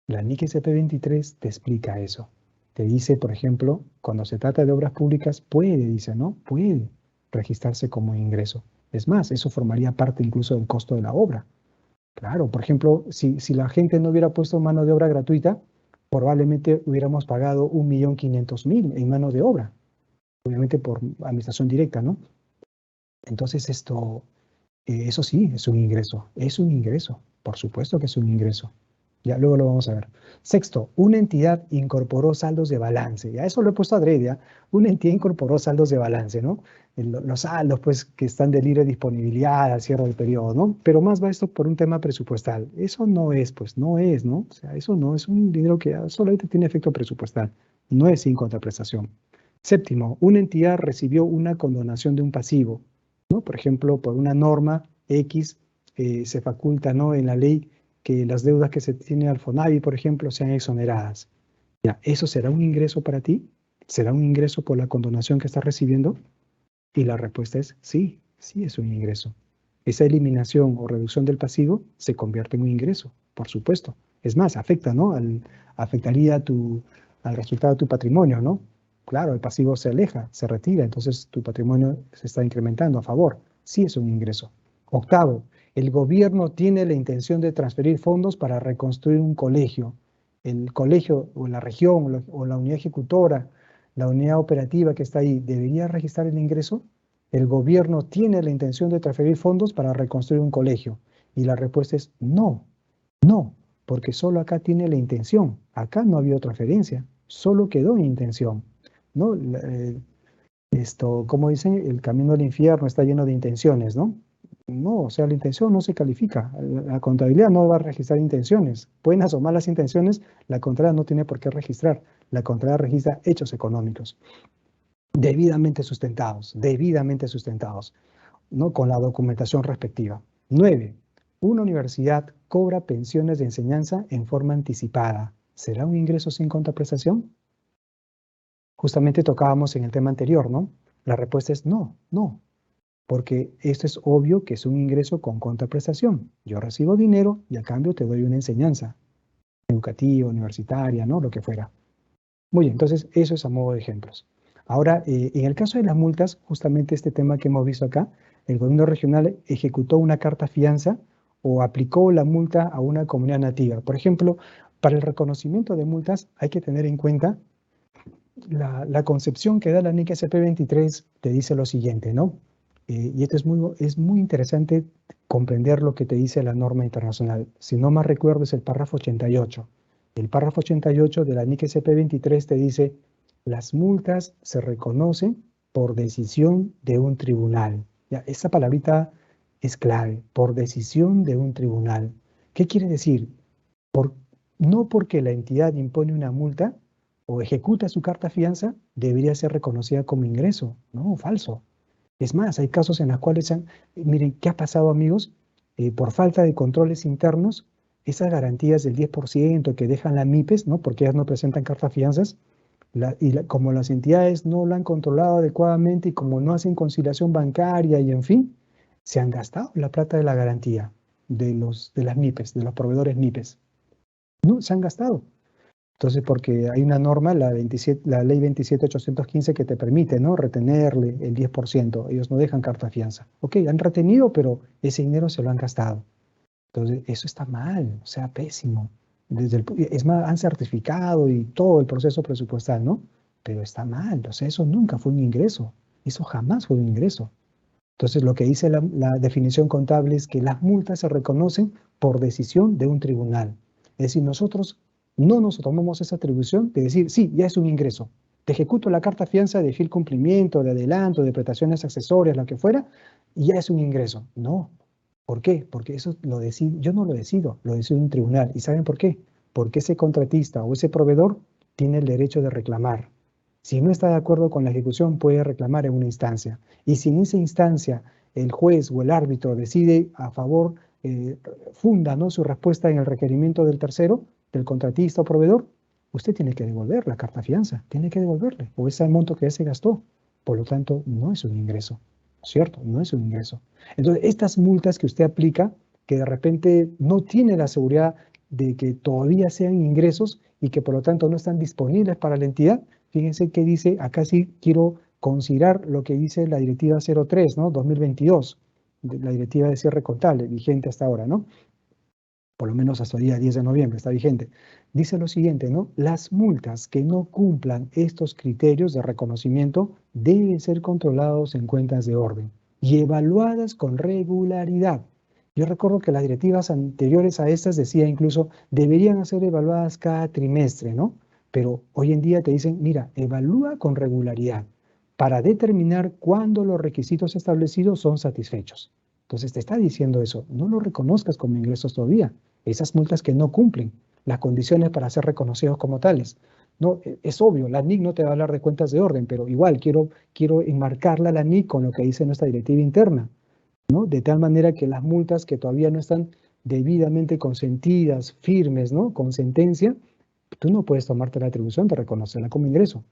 La NIC SP23 te explica eso. Te dice, por ejemplo, cuando se trata de obras públicas, dice, ¿no? Puede registrarse como ingreso. Es más, eso formaría parte incluso del costo de la obra. Claro, por ejemplo, si la gente no hubiera puesto mano de obra gratuita, probablemente hubiéramos pagado 1.500.000 en mano de obra, obviamente por administración directa, ¿no? Entonces eso sí, es un ingreso, por supuesto que es un ingreso. Ya luego lo vamos a ver. Sexto, una entidad incorporó saldos de balance. Ya eso lo he puesto adrede, ¿ya? Una entidad incorporó saldos de balance, ¿no? Los saldos, pues, que están de libre disponibilidad al cierre del periodo, ¿no? Pero más va esto por un tema presupuestal. Eso no es, pues, no es, ¿no? O sea, eso no es un dinero que solamente tiene efecto presupuestal. No es sin contraprestación. Séptimo, una entidad recibió una condonación de un pasivo, ¿no? Por ejemplo, por una norma X se faculta, ¿no? En la ley que las deudas que se tienen al FONAVI, por ejemplo, sean exoneradas. Ya, ¿eso será un ingreso para ti? ¿Será un ingreso por la condonación que estás recibiendo? Y la respuesta es sí, sí es un ingreso. Esa eliminación o reducción del pasivo se convierte en un ingreso, por supuesto. Es más, afecta, ¿no? Afectaría al resultado de tu patrimonio, ¿no? Claro, el pasivo se aleja, se retira, entonces tu patrimonio se está incrementando a favor. Sí es un ingreso. Octavo, el gobierno tiene la intención de transferir fondos para reconstruir un colegio. El colegio o la región o la unidad ejecutora, la unidad operativa que está ahí, ¿debería registrar el ingreso? El gobierno tiene la intención de transferir fondos para reconstruir un colegio. Y la respuesta es no, no, porque solo acá tiene la intención. Acá no ha habido transferencia, solo quedó en intención. ¿No? Como dicen, el camino al infierno está lleno de intenciones, ¿no? No, o sea, la intención no se califica. La contabilidad no va a registrar intenciones. Buenas o malas intenciones, la contabilidad no tiene por qué registrar. La contabilidad registra hechos económicos debidamente sustentados, ¿no? Con la documentación respectiva. 9. Una universidad cobra pensiones de enseñanza en forma anticipada. ¿Será un ingreso sin contraprestación? Justamente tocábamos en el tema anterior, ¿no? La respuesta es no, no, porque esto es obvio que es un ingreso con contraprestación. Yo recibo dinero y a cambio te doy una enseñanza educativa, universitaria, ¿no? Lo que fuera. Muy bien, entonces eso es a modo de ejemplos. Ahora, en el caso de las multas, justamente este tema que hemos visto acá, el gobierno regional ejecutó una carta fianza o aplicó la multa a una comunidad nativa. Por ejemplo, para el reconocimiento de multas hay que tener en cuenta la concepción que da la NIC SP23 te dice lo siguiente, ¿no? Y esto es muy interesante comprender lo que te dice la norma internacional. Si no más recuerdo es el párrafo 88. El párrafo 88 de la NIC SP23 te dice, las multas se reconocen por decisión de un tribunal. Ya, esa palabrita es clave, por decisión de un tribunal. ¿Qué quiere decir? No porque la entidad impone una multa o ejecuta su carta fianza, debería ser reconocida como ingreso. No, falso. Es más, hay casos en los cuales, miren, ¿qué ha pasado, amigos? Por falta de controles internos, esas garantías del 10% que dejan las MIPES, ¿no? Porque ellas no presentan cartas fianzas, como las entidades no la han controlado adecuadamente y como no hacen conciliación bancaria y en fin, se han gastado la plata de la garantía de las MIPES, de los proveedores MIPES. No, se han gastado. Entonces, porque hay una norma, la ley 27.815, que te permite, ¿no?, retenerle el 10%. Ellos no dejan carta fianza. Ok, han retenido, pero ese dinero se lo han gastado. Entonces, eso está mal, o sea, pésimo. Es más, han certificado y todo el proceso presupuestal, ¿no? Pero está mal, o sea, eso nunca fue un ingreso. Eso jamás fue un ingreso. Entonces, lo que dice la definición contable es que las multas se reconocen por decisión de un tribunal. Es decir, nosotros no nos tomamos esa atribución de decir, sí, ya es un ingreso. Te ejecuto la carta fianza de fiel cumplimiento, de adelanto, de prestaciones accesorias, lo que fuera, y ya es un ingreso. No. ¿Por qué? Porque eso yo no lo decido, lo decide un tribunal. ¿Y saben por qué? Porque ese contratista o ese proveedor tiene el derecho de reclamar. Si no está de acuerdo con la ejecución, puede reclamar en una instancia. Y si en esa instancia el juez o el árbitro decide a favor, funda, ¿no?, su respuesta en el requerimiento del tercero, del contratista o proveedor, usted tiene que devolver la carta fianza, tiene que devolverle, o ese monto que ya se gastó. Por lo tanto, no es un ingreso, ¿cierto? No es un ingreso. Entonces, estas multas que usted aplica, que de repente no tiene la seguridad de que todavía sean ingresos y que por lo tanto no están disponibles para la entidad, fíjense que dice, acá sí quiero considerar lo que dice la directiva 03, ¿no?, 2022, la directiva de cierre contable, vigente hasta ahora, ¿no? Por lo menos hasta el día 10 de noviembre está vigente. Dice lo siguiente, ¿no? Las multas que no cumplan estos criterios de reconocimiento deben ser controlados en cuentas de orden y evaluadas con regularidad. Yo recuerdo que las directivas anteriores a estas decía incluso deberían ser evaluadas cada trimestre, ¿no? Pero hoy en día te dicen, mira, evalúa con regularidad para determinar cuándo los requisitos establecidos son satisfechos. Entonces te está diciendo eso, no lo reconozcas como ingresos todavía. Esas multas que no cumplen las condiciones para ser reconocidos como tales. No, es obvio, la NIC no te va a hablar de cuentas de orden, pero igual quiero enmarcarla a la NIC con lo que dice nuestra directiva interna, ¿no? De tal manera que las multas que todavía no están debidamente consentidas, firmes, ¿no?, con sentencia, tú no puedes tomarte la atribución de reconocerla como ingreso.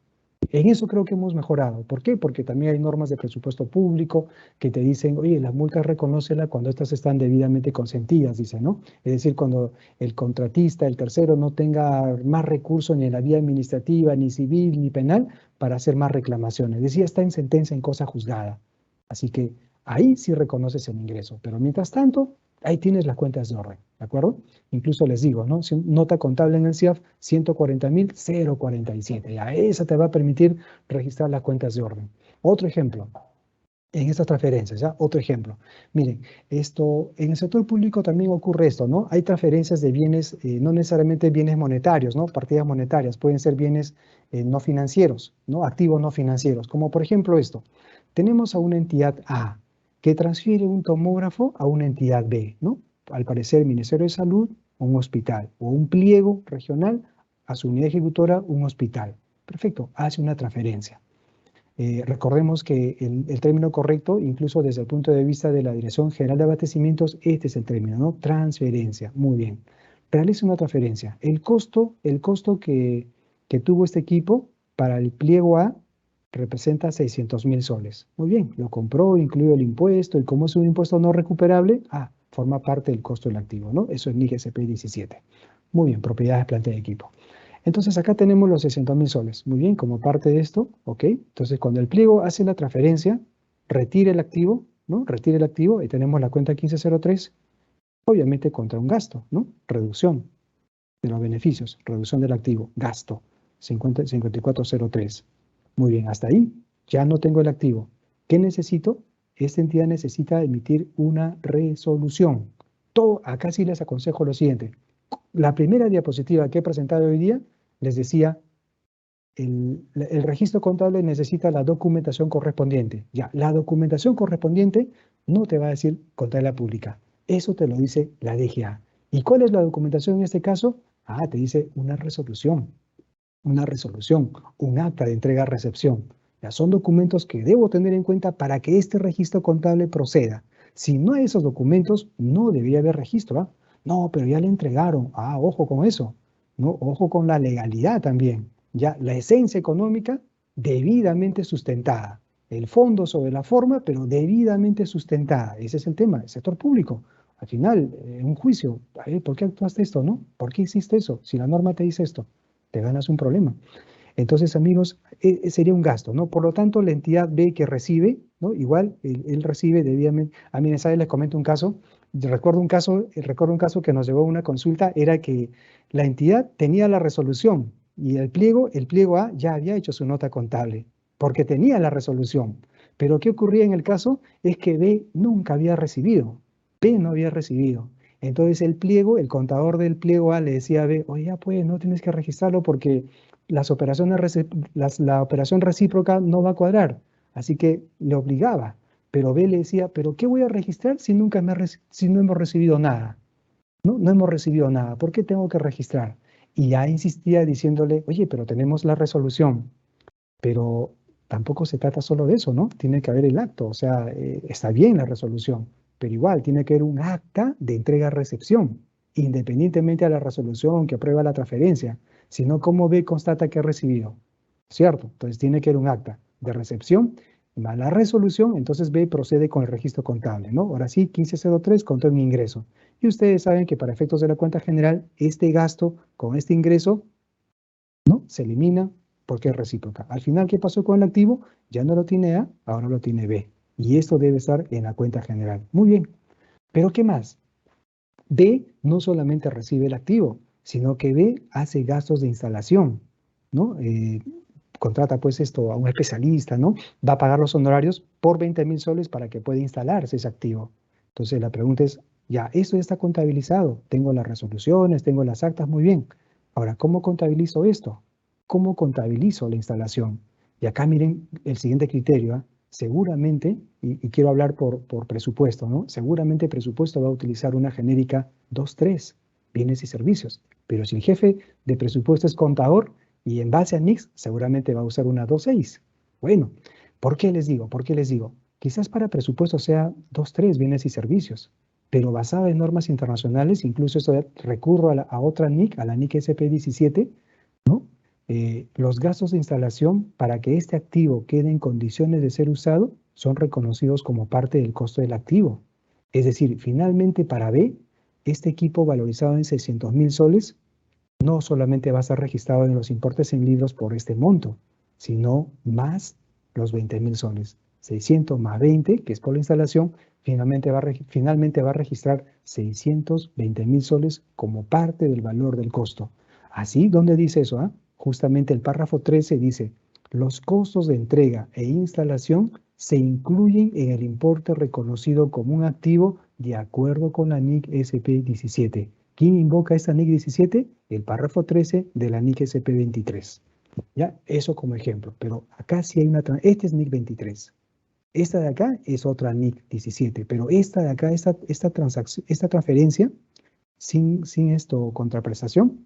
En eso creo que hemos mejorado. ¿Por qué? Porque también hay normas de presupuesto público que te dicen, oye, las multas reconócelas cuando estas están debidamente consentidas, dice, ¿no? Es decir, cuando el contratista, el tercero, no tenga más recursos ni en la vía administrativa, ni civil, ni penal para hacer más reclamaciones. Es decir, está en sentencia en cosa juzgada. Así que ahí sí reconoces el ingreso. Pero mientras tanto, ahí tienes las cuentas de orden, ¿de acuerdo? Incluso les digo, ¿no?, nota contable en el CIAF 140.047. Ya esa te va a permitir registrar las cuentas de orden. Otro ejemplo, en estas transferencias, ¿ya? Otro ejemplo. Miren, en el sector público también ocurre esto, ¿no? Hay transferencias de bienes, no necesariamente bienes monetarios, ¿no? Partidas monetarias, pueden ser bienes no financieros, ¿no? Activos no financieros, como por ejemplo esto. Tenemos a una entidad A que transfiere un tomógrafo a una entidad B, ¿no? Al parecer, el Ministerio de Salud, un hospital, o un pliego regional a su unidad ejecutora, un hospital. Perfecto, hace una transferencia. Recordemos que el término correcto, incluso desde el punto de vista de la Dirección General de Abastecimientos, este es el término, ¿no? Transferencia. Muy bien. Realiza una transferencia. El costo que tuvo este equipo para el pliego A representa 600.000 soles. Muy bien, lo compró, incluido el impuesto, y como es un impuesto no recuperable, forma parte del costo del activo, ¿no? Eso es NIC SP 17. Muy bien, propiedades, planta de equipo. Entonces acá tenemos los 600.000 soles. Muy bien, como parte de esto, ¿ok? Entonces cuando el pliego hace la transferencia, retira el activo, ¿no? Retira el activo y tenemos la cuenta 1503. Obviamente contra un gasto, ¿no? Reducción de los beneficios, reducción del activo, gasto, 5403. Muy bien, hasta ahí ya no tengo el activo. ¿Qué necesito? Esta entidad necesita emitir una resolución. Acá sí les aconsejo lo siguiente. La primera diapositiva que he presentado hoy día, les decía, el registro contable necesita la documentación correspondiente. Ya, la documentación correspondiente no te va a decir contabilidad pública. Eso te lo dice la DGA. ¿Y cuál es la documentación en este caso? Te dice una resolución, un acta de entrega-recepción. Ya son documentos que debo tener en cuenta para que este registro contable proceda. Si no hay esos documentos, no debería haber registro. No, pero ya le entregaron. Ojo con eso. No, ojo con la legalidad también. Ya, la esencia económica debidamente sustentada. El fondo sobre la forma, pero debidamente sustentada. Ese es el tema, el sector público. Al final, un juicio, ¿por qué actuaste esto, no? ¿Por qué hiciste eso? Si la norma te dice esto, te ganas un problema. Entonces, amigos, sería un gasto, ¿no? Por lo tanto, la entidad ve que recibe, ¿no? Igual, él recibe debidamente. A mí, ¿sabes? Les comento un caso. Recuerdo un caso que nos llevó a una consulta, era que la entidad tenía la resolución y el pliego A ya había hecho su nota contable, porque tenía la resolución. Pero ¿qué ocurría en el caso? Es que B nunca había recibido. B no había recibido. Entonces el contador del pliego A le decía a B, oye, ya pues, no tienes que registrarlo porque la operación recíproca no va a cuadrar. Así que le obligaba. Pero B le decía, ¿pero qué voy a registrar si si no hemos recibido nada? No hemos recibido nada. ¿Por qué tengo que registrar? Y ya insistía diciéndole, oye, pero tenemos la resolución. Pero tampoco se trata solo de eso, ¿no? Tiene que haber el acto. O sea, está bien la resolución, pero igual tiene que haber un acta de entrega-recepción, independientemente de la resolución que aprueba la transferencia, sino cómo B constata que ha recibido, ¿cierto? Entonces tiene que haber un acta de recepción más la resolución, entonces B procede con el registro contable, ¿no? Ahora sí, 1503 contó un ingreso. Y ustedes saben que para efectos de la cuenta general, este gasto con este ingreso, ¿no? Se elimina porque es recíproca. Al final, ¿qué pasó con el activo? Ya no lo tiene A, ahora lo tiene B. Y esto debe estar en la cuenta general. Muy bien. Pero ¿qué más? B no solamente recibe el activo, sino que B hace gastos de instalación, ¿no? Contrata pues esto a un especialista, ¿no? Va a pagar los honorarios por 20.000 soles para que pueda instalarse ese activo. Entonces la pregunta es, ya, esto ya está contabilizado. Tengo las resoluciones, tengo las actas, muy bien. Ahora, ¿cómo contabilizo esto? ¿Cómo contabilizo la instalación? Y acá miren el siguiente criterio, seguramente, y quiero hablar por presupuesto, ¿no? Seguramente el presupuesto va a utilizar una genérica 2.3, bienes y servicios. Pero si el jefe de presupuesto es contador y en base a NICS, seguramente va a usar una 2.6. Bueno, ¿por qué les digo? ¿Por qué les digo? Quizás para presupuesto sea 2.3, bienes y servicios, pero basada en normas internacionales, incluso esto recurro a otra NIC, a la NIC SP17, ¿no? Los gastos de instalación para que este activo quede en condiciones de ser usado son reconocidos como parte del costo del activo. Es decir, finalmente para B, este equipo valorizado en 600.000 soles no solamente va a estar registrado en los importes en libros por este monto, sino más los 20.000 soles. 600 más 20, que es por la instalación, finalmente va a registrar 620.000 soles como parte del valor del costo. Así, ¿dónde dice eso? Justamente el párrafo 13 dice, los costos de entrega e instalación se incluyen en el importe reconocido como un activo de acuerdo con la NIC SP17. ¿Quién invoca esta NIC 17? El párrafo 13 de la NIC SP 23. ¿Ya? Eso como ejemplo. Pero acá sí hay una... Este es NIC 23. Esta de acá es otra NIC 17. Pero esta de acá, esta transferencia, sin esto contraprestación,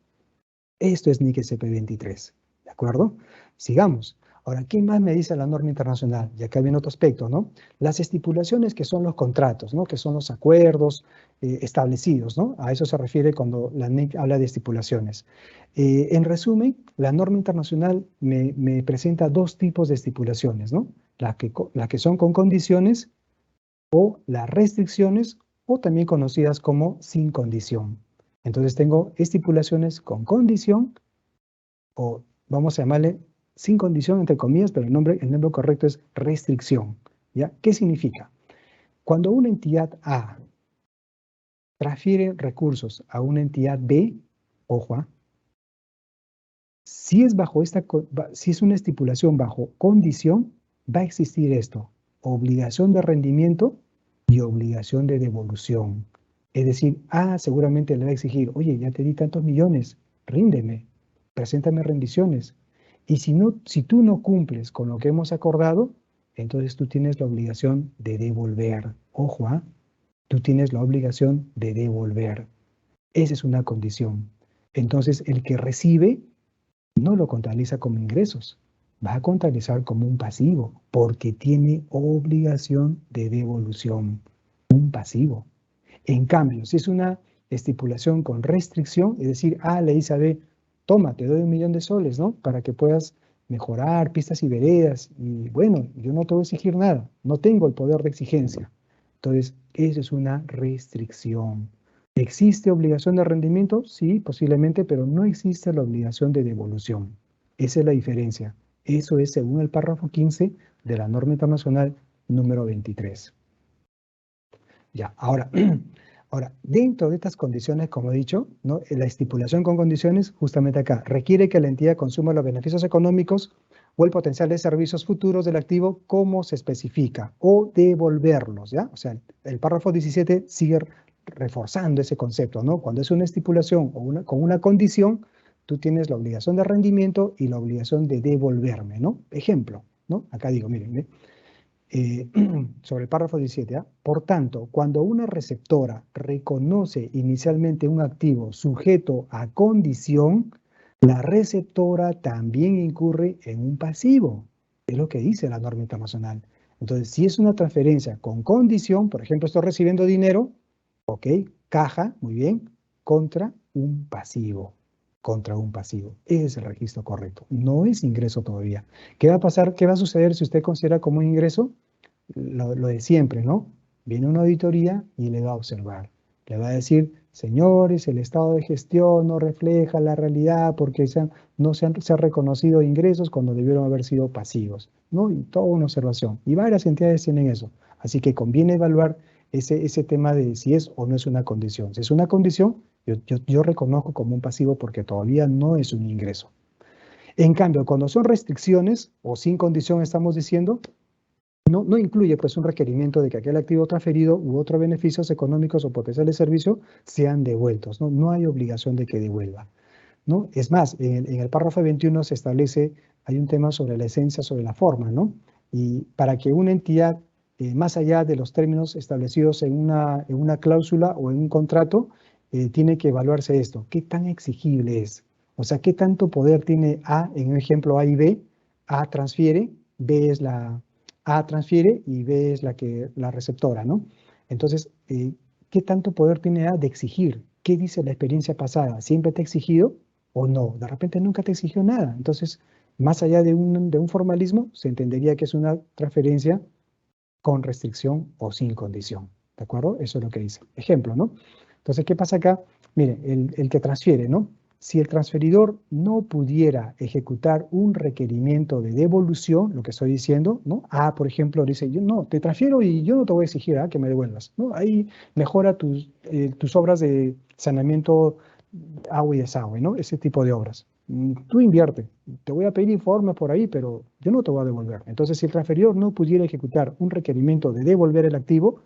esto es NIC SP 23. ¿De acuerdo? Sigamos. Ahora, ¿qué más me dice la norma internacional? Y acá viene otro aspecto, ¿no? Las estipulaciones que son los contratos, ¿no? Que son los acuerdos establecidos, ¿no? A eso se refiere cuando la NIC habla de estipulaciones. En resumen, la norma internacional me presenta dos tipos de estipulaciones, ¿no? Las que son con condiciones o las restricciones o también conocidas como sin condición. Entonces tengo estipulaciones con condición o vamos a llamarle sin condición, entre comillas, pero el nombre correcto es restricción. ¿Ya? ¿Qué significa? Cuando una entidad A transfiere recursos a una entidad B, ojo, si es si es una estipulación bajo condición, va a existir esto: obligación de rendimiento y obligación de devolución. Es decir, seguramente le va a exigir, oye, ya te di tantos millones, ríndeme, preséntame rendiciones. Y si tú no cumples con lo que hemos acordado, entonces tú tienes la obligación de devolver. Ojo, tú tienes la obligación de devolver. Esa es una condición. Entonces, el que recibe no lo contabiliza como ingresos, va a contabilizar como un pasivo, porque tiene obligación de devolución, un pasivo. En cambio, si es una estipulación con restricción, es decir, le dice a B, toma, te doy 1.000.000 de soles, ¿no? Para que puedas mejorar pistas y veredas, y bueno, yo no te voy a exigir nada, no tengo el poder de exigencia. Entonces, eso es una restricción. ¿Existe obligación de rendimiento? Sí, posiblemente, pero no existe la obligación de devolución. Esa es la diferencia. Eso es según el párrafo 15 de la norma internacional número 23. Ya, ahora, dentro de estas condiciones, como he dicho, ¿no? La estipulación con condiciones, justamente acá, requiere que la entidad consuma los beneficios económicos o el potencial de servicios futuros del activo como se especifica, o devolverlos, ¿ya? O sea, el párrafo 17 sigue reforzando ese concepto, ¿no? Cuando es una estipulación o con una condición, tú tienes la obligación de rendimiento y la obligación de devolverme, ¿no? Ejemplo, ¿no? Acá digo, miren, sobre el párrafo 17, por tanto, cuando una receptora reconoce inicialmente un activo sujeto a condición, la receptora también incurre en un pasivo. Es lo que dice la norma internacional. Entonces, si es una transferencia con condición, por ejemplo, estoy recibiendo dinero, ok, caja, muy bien, contra un pasivo. Contra un pasivo. Ese es el registro correcto. No es ingreso todavía. ¿Qué va a pasar? ¿Qué va a suceder si usted considera como un ingreso? Lo de siempre, ¿no? Viene una auditoría y le va a observar. Le va a decir, señores, el estado de gestión no refleja la realidad porque no se han reconocido ingresos cuando debieron haber sido pasivos, ¿no? Y toda una observación. Y varias entidades tienen eso. Así que conviene evaluar ese tema de si es o no es una condición. Si es una condición, yo reconozco como un pasivo porque todavía no es un ingreso. En cambio, cuando son restricciones o sin condición, estamos diciendo, no incluye pues un requerimiento de que aquel activo transferido u otros beneficios económicos o potenciales de servicio sean devueltos, ¿no? No hay obligación de que devuelva, ¿no? Es más, en el párrafo 21 se establece, hay un tema sobre la esencia, sobre la forma, ¿no? Y para que una entidad, más allá de los términos establecidos en una cláusula o en un contrato, tiene que evaluarse esto. ¿Qué tan exigible es? O sea, ¿qué tanto poder tiene A, en el ejemplo A y B? A transfiere, A transfiere y B es la receptora, ¿no? Entonces, ¿qué tanto poder tiene A de exigir? ¿Qué dice la experiencia pasada? ¿Siempre te ha exigido o no? De repente nunca te exigió nada. Entonces, más allá de un formalismo, se entendería que es una transferencia con restricción o sin condición. ¿De acuerdo? Eso es lo que dice. Ejemplo, ¿no? Entonces, ¿qué pasa acá? Mire, el que transfiere, ¿no? Si el transferidor no pudiera ejecutar un requerimiento de devolución, lo que estoy diciendo, ¿no? Por ejemplo, dice, yo no, te transfiero y yo no te voy a exigir que me devuelvas, ¿no? Ahí mejora tus obras de saneamiento, agua y desagüe, ¿no? Ese tipo de obras. Tú invierte, te voy a pedir informes por ahí, pero yo no te voy a devolver. Entonces, si el transferidor no pudiera ejecutar un requerimiento de devolver el activo,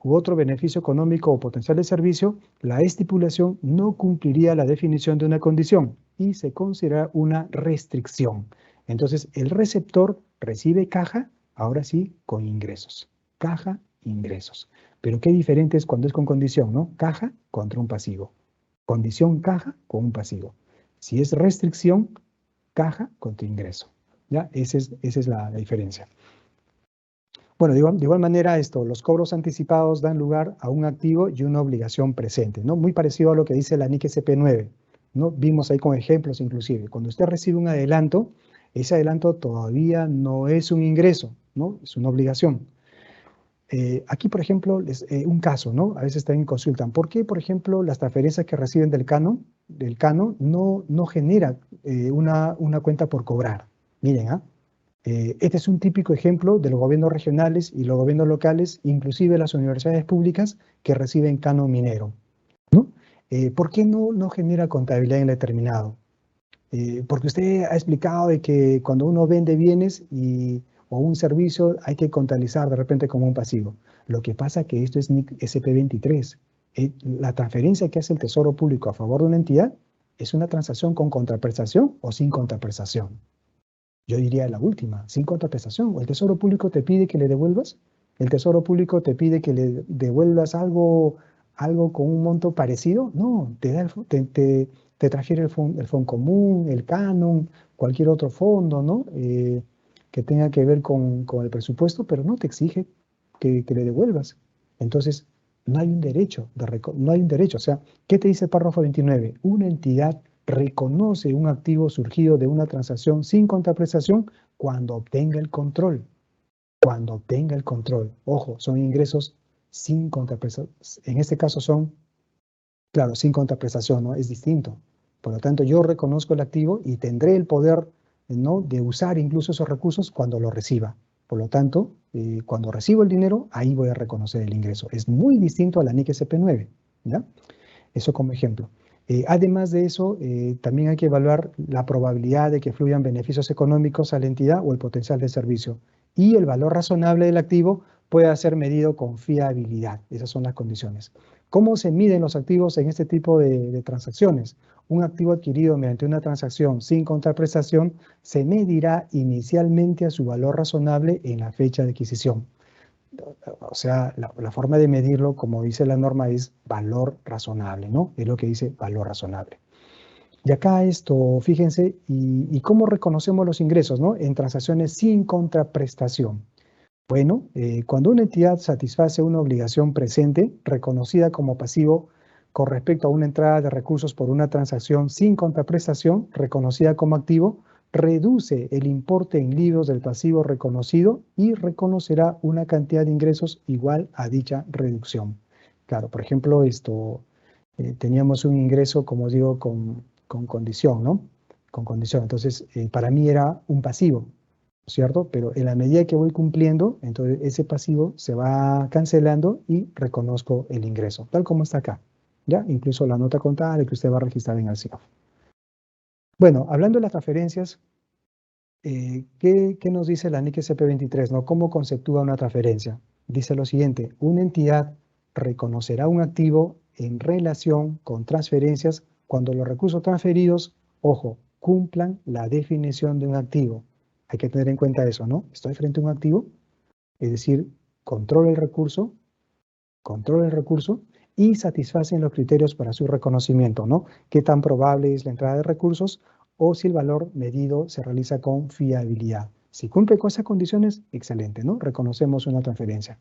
u otro beneficio económico o potencial de servicio, la estipulación no cumpliría la definición de una condición y se considera una restricción. Entonces, el receptor recibe caja, ahora sí, con ingresos. Caja, ingresos. Pero qué diferente es cuando es con condición, ¿no? Caja contra un pasivo. Condición caja con un pasivo. Si es restricción, caja contra ingreso. ¿Ya? Esa es la diferencia. Bueno, de igual manera, los cobros anticipados dan lugar a un activo y una obligación presente, ¿no? Muy parecido a lo que dice la NIC SP9, ¿no? Vimos ahí con ejemplos inclusive. Cuando usted recibe un adelanto, ese adelanto todavía no es un ingreso, ¿no? Es una obligación. Aquí, por ejemplo, un caso, ¿no? A veces también consultan. ¿Por qué, por ejemplo, las transferencias que reciben del Cano no genera una cuenta por cobrar? Miren, este es un típico ejemplo de los gobiernos regionales y los gobiernos locales, inclusive las universidades públicas que reciben canon minero. ¿Por qué no genera contabilidad en el determinado? Porque usted ha explicado de que cuando uno vende bienes o un servicio hay que contabilizar de repente como un pasivo. Lo que pasa es que esto es NIC SP23. La transferencia que hace el Tesoro Público a favor de una entidad es una transacción con contraprestación o sin contraprestación. Yo diría la última, sin contraprestación. ¿O el Tesoro Público te pide que le devuelvas? ¿El Tesoro Público te pide que le devuelvas algo con un monto parecido? No, te transfiere el fondo común, el canon, cualquier otro fondo, ¿no? Que tenga que ver con el presupuesto, pero no te exige que le devuelvas. Entonces, no hay un derecho, no hay un derecho. O sea, ¿qué te dice el párrafo 29? Una entidad reconoce un activo surgido de una transacción sin contraprestación cuando obtenga el control. Cuando obtenga el control. Ojo, son ingresos sin contraprestación. En este caso son, claro, sin contraprestación, ¿no? Es distinto. Por lo tanto, yo reconozco el activo y tendré el poder, ¿no?, de usar incluso esos recursos cuando lo reciba. Por lo tanto, cuando recibo el dinero, ahí voy a reconocer el ingreso. Es muy distinto a la NIC SP9, ¿ya? Eso como ejemplo. Además de eso, también hay que evaluar la probabilidad de que fluyan beneficios económicos a la entidad o el potencial de servicio. Y el valor razonable del activo puede ser medido con fiabilidad. Esas son las condiciones. ¿Cómo se miden los activos en este tipo de transacciones? Un activo adquirido mediante una transacción sin contraprestación se medirá inicialmente a su valor razonable en la fecha de adquisición. O sea, la forma de medirlo, como dice la norma, es valor razonable, ¿no? Es lo que dice valor razonable. Y acá esto, fíjense, y cómo reconocemos los ingresos, ¿no? En transacciones sin contraprestación. Bueno, cuando una entidad satisface una obligación presente, reconocida como pasivo con respecto a una entrada de recursos por una transacción sin contraprestación, reconocida como activo, reduce el importe en libros del pasivo reconocido y reconocerá una cantidad de ingresos igual a dicha reducción. Claro, por ejemplo, teníamos un ingreso, como digo, con condición, ¿no? Con condición. Entonces, para mí era un pasivo, ¿cierto? Pero en la medida que voy cumpliendo, entonces ese pasivo se va cancelando y reconozco el ingreso, tal como está acá, ¿ya? Incluso la nota contable que usted va a registrar en el CIAF. Bueno, hablando de las transferencias, ¿qué nos dice la NIC SP23, ¿no? ¿Cómo conceptúa una transferencia? Dice lo siguiente: una entidad reconocerá un activo en relación con transferencias cuando los recursos transferidos, ojo, cumplan la definición de un activo. Hay que tener en cuenta eso, ¿no? Estoy frente a un activo, es decir, controlo el recurso y satisfacen los criterios para su reconocimiento, ¿no? ¿Qué tan probable es la entrada de recursos o si el valor medido se realiza con fiabilidad? Si cumple con esas condiciones, excelente, ¿no? Reconocemos una transferencia.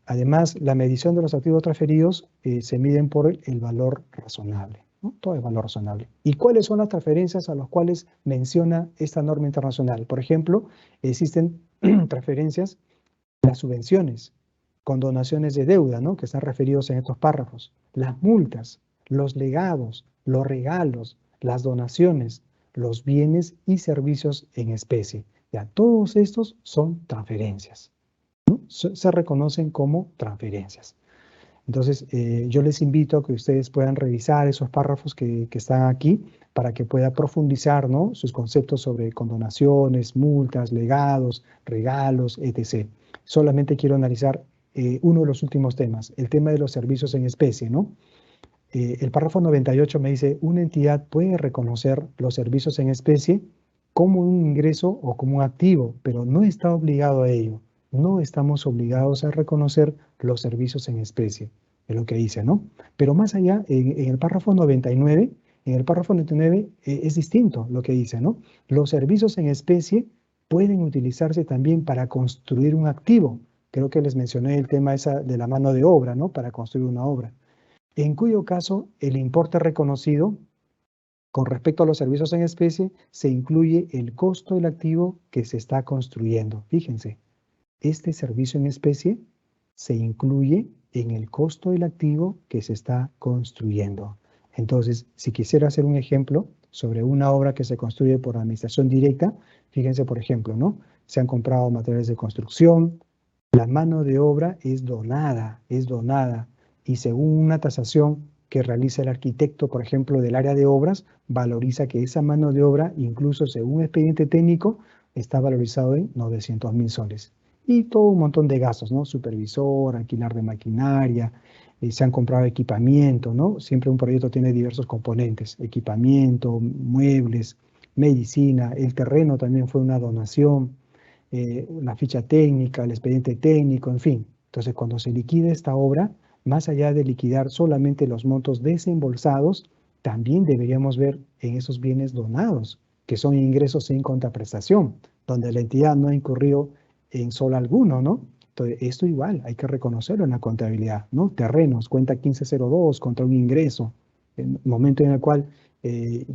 Además, la medición de los activos transferidos se miden por el valor razonable, ¿no? Todo es valor razonable. ¿Y cuáles son las transferencias a las cuales menciona esta norma internacional? Por ejemplo, existen transferencias, las subvenciones, condonaciones de deuda, ¿no?, que están referidos en estos párrafos, las multas, los legados, los regalos, las donaciones, los bienes y servicios en especie. Ya, todos estos son transferencias, ¿no? Se reconocen como transferencias. Entonces, yo les invito a que ustedes puedan revisar esos párrafos que están aquí para que pueda profundizar, ¿no?, sus conceptos sobre condonaciones, multas, legados, regalos, etc. Solamente quiero analizar uno de los últimos temas, el tema de los servicios en especie, ¿no? El párrafo 98 me dice: una entidad puede reconocer los servicios en especie como un ingreso o como un activo, pero no está obligado a ello. No estamos obligados a reconocer los servicios en especie, es lo que dice, ¿no? Pero más allá, en el párrafo 99, es distinto lo que dice, ¿no? Los servicios en especie pueden utilizarse también para construir un activo. Creo que les mencioné el tema de la mano de obra, ¿no? Para construir una obra. En cuyo caso el importe reconocido con respecto a los servicios en especie se incluye el costo del activo que se está construyendo. Fíjense, este servicio en especie se incluye en el costo del activo que se está construyendo. Entonces, si quisiera hacer un ejemplo sobre una obra que se construye por administración directa, fíjense, por ejemplo, ¿no? Se han comprado materiales de construcción, la mano de obra es donada, y según una tasación que realiza el arquitecto, por ejemplo, del área de obras, valoriza que esa mano de obra, incluso según expediente técnico, está valorizado en 900.000 soles. Y todo un montón de gastos, ¿no? Supervisor, alquilar de maquinaria, se han comprado equipamiento, ¿no? Siempre un proyecto tiene diversos componentes, equipamiento, muebles, medicina, el terreno también fue una donación, la ficha técnica, el expediente técnico, en fin. Entonces, cuando se liquide esta obra, más allá de liquidar solamente los montos desembolsados, también deberíamos ver en esos bienes donados, que son ingresos sin contraprestación, donde la entidad no ha incurrido en solo alguno, ¿no? Entonces, esto igual hay que reconocerlo en la contabilidad, ¿no? Terrenos, cuenta 1502 contra un ingreso, en el momento en el cual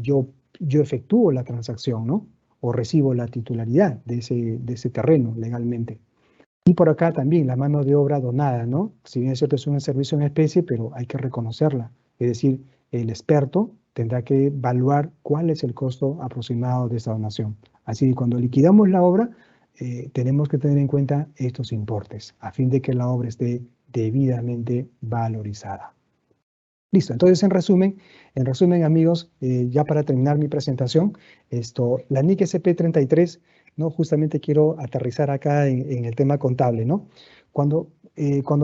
yo efectúo la transacción, ¿no? O recibo la titularidad de ese terreno legalmente. Y por acá también la mano de obra donada, ¿no? Si bien es cierto, es un servicio en especie, pero hay que reconocerla. Es decir, el experto tendrá que evaluar cuál es el costo aproximado de esta donación. Así que cuando liquidamos la obra, tenemos que tener en cuenta estos importes, a fin de que la obra esté debidamente valorizada. Listo, entonces en resumen amigos, ya para terminar mi presentación, la NIC SP33, ¿no? Justamente quiero aterrizar acá en el tema contable, ¿no? Cuando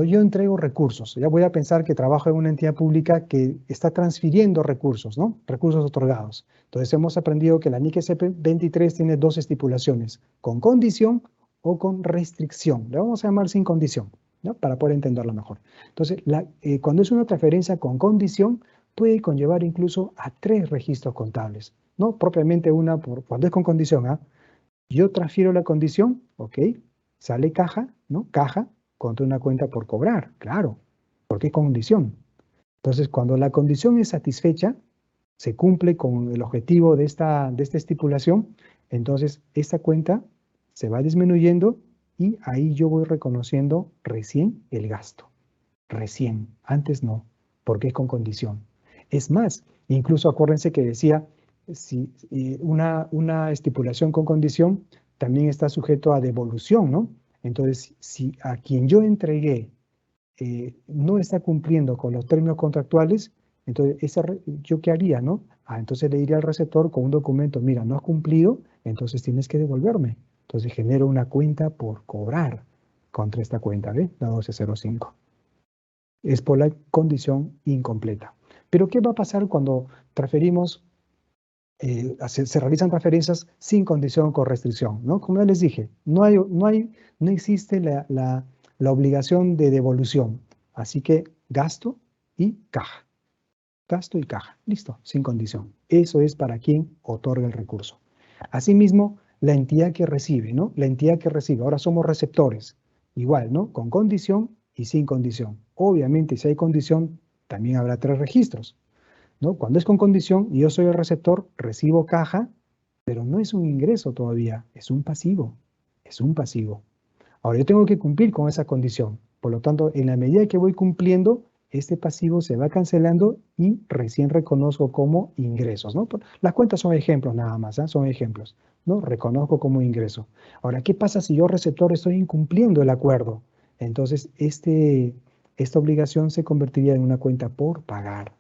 yo entrego recursos, ya voy a pensar que trabajo en una entidad pública que está transfiriendo recursos, ¿no? Recursos otorgados. Entonces hemos aprendido que la NIC SP23 tiene dos estipulaciones, con condición o con restricción. Le vamos a llamar sin condición, ¿no? Para poder entenderlo mejor. Entonces, cuando es una transferencia con condición, puede conllevar incluso a 3 registros contables, ¿no? Propiamente cuando es con condición, ¿ah? Yo transfiero la condición, ok, sale caja, ¿no? Caja contra una cuenta por cobrar, claro, porque es condición. Entonces, cuando la condición es satisfecha, se cumple con el objetivo de esta estipulación, entonces esta cuenta se va disminuyendo y ahí yo voy reconociendo recién el gasto. Recién, antes no, porque es con condición. Es más, incluso acuérdense que decía, si una estipulación con condición también está sujeto a devolución, ¿no? Entonces, si a quien yo entregué no está cumpliendo con los términos contractuales, entonces, ¿yo qué haría, no? Entonces le diría al receptor con un documento, mira, no has cumplido, entonces tienes que devolverme. Entonces genero una cuenta por cobrar contra esta cuenta, ¿ve? La 1205. Es por la condición incompleta. Pero ¿qué va a pasar cuando transferimos, se realizan transferencias sin condición con restricción, ¿no? Como ya les dije, no existe la obligación de devolución. Así que gasto y caja. Gasto y caja. Listo, sin condición. Eso es para quien otorga el recurso. Asimismo, la entidad que recibe, ¿no? La entidad que recibe. Ahora somos receptores. Igual, ¿no? Con condición y sin condición. Obviamente, si hay condición, también habrá 3 registros, ¿no? Cuando es con condición y yo soy el receptor, recibo caja, pero no es un ingreso todavía, es un pasivo. Es un pasivo. Ahora, yo tengo que cumplir con esa condición. Por lo tanto, en la medida que voy cumpliendo, este pasivo se va cancelando y recién reconozco como ingresos, ¿no? Las cuentas son ejemplos nada más, ¿eh? Son ejemplos, ¿no? Reconozco como ingreso. Ahora, ¿qué pasa si yo, receptor, estoy incumpliendo el acuerdo? Entonces, esta obligación se convertiría en una cuenta por pagar.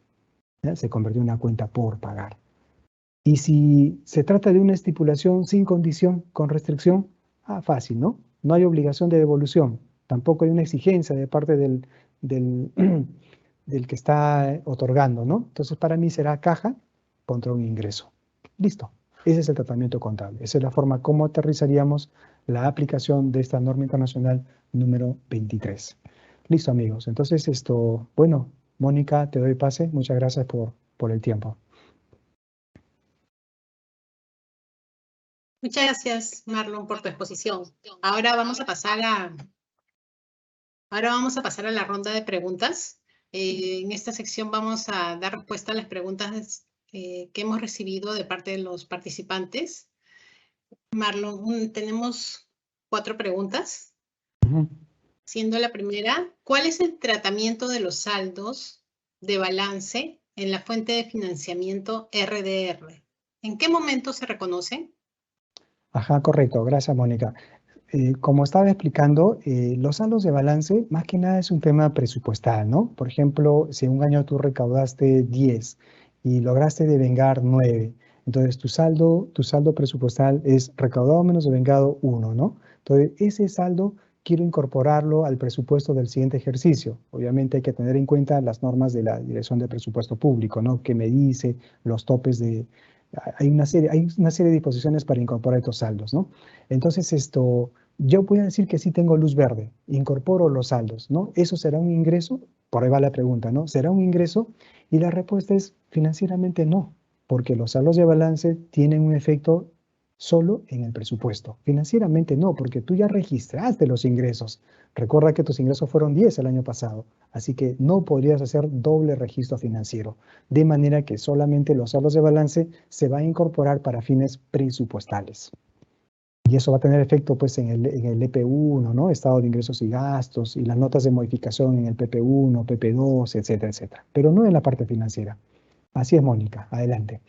¿Ya? Se convirtió en una cuenta por pagar. Y si se trata de una estipulación sin condición, con restricción, fácil, ¿no? No hay obligación de devolución. Tampoco hay una exigencia de parte del que está otorgando, ¿no? Entonces, para mí será caja contra un ingreso. Listo. Ese es el tratamiento contable. Esa es la forma como aterrizaríamos la aplicación de esta norma internacional número 23. Listo, amigos. Entonces, bueno, Mónica, te doy pase. Muchas gracias por el tiempo. Muchas gracias, Marlon, por tu exposición. Ahora vamos a pasar a la ronda de preguntas. En esta sección vamos a dar respuesta a las preguntas que hemos recibido de parte de los participantes. Marlon, tenemos 4 preguntas. Siendo la primera, ¿cuál es el tratamiento de los saldos de balance en la fuente de financiamiento RDR? ¿En qué momento se reconocen? Ajá, correcto. Gracias, Mónica. Como estaba explicando, los saldos de balance más que nada es un tema presupuestal, ¿no? Por ejemplo, si un año tú recaudaste 10 y lograste devengar 9, entonces tu saldo presupuestal es recaudado menos devengado 1, ¿no? Entonces, ese saldo quiero incorporarlo al presupuesto del siguiente ejercicio. Obviamente hay que tener en cuenta las normas de la Dirección de Presupuesto Público, ¿no? Que me dice los topes de... hay una serie de disposiciones para incorporar estos saldos, ¿no? Entonces, yo voy a decir que sí tengo luz verde, incorporo los saldos, ¿no? ¿Eso será un ingreso? Por ahí va la pregunta, ¿no? ¿Será un ingreso? Y la respuesta es financieramente no, porque los saldos de balance tienen un efecto solo en el presupuesto. Financieramente no, porque tú ya registraste los ingresos. Recuerda que tus ingresos fueron 10 el año pasado, así que no podrías hacer doble registro financiero, de manera que solamente los saldos de balance se van a incorporar para fines presupuestales. Y eso va a tener efecto pues en el EP1, ¿no? Estado de ingresos y gastos, y las notas de modificación en el PP1, PP2, etcétera, etcétera. Pero no en la parte financiera. Así es, Mónica. Adelante.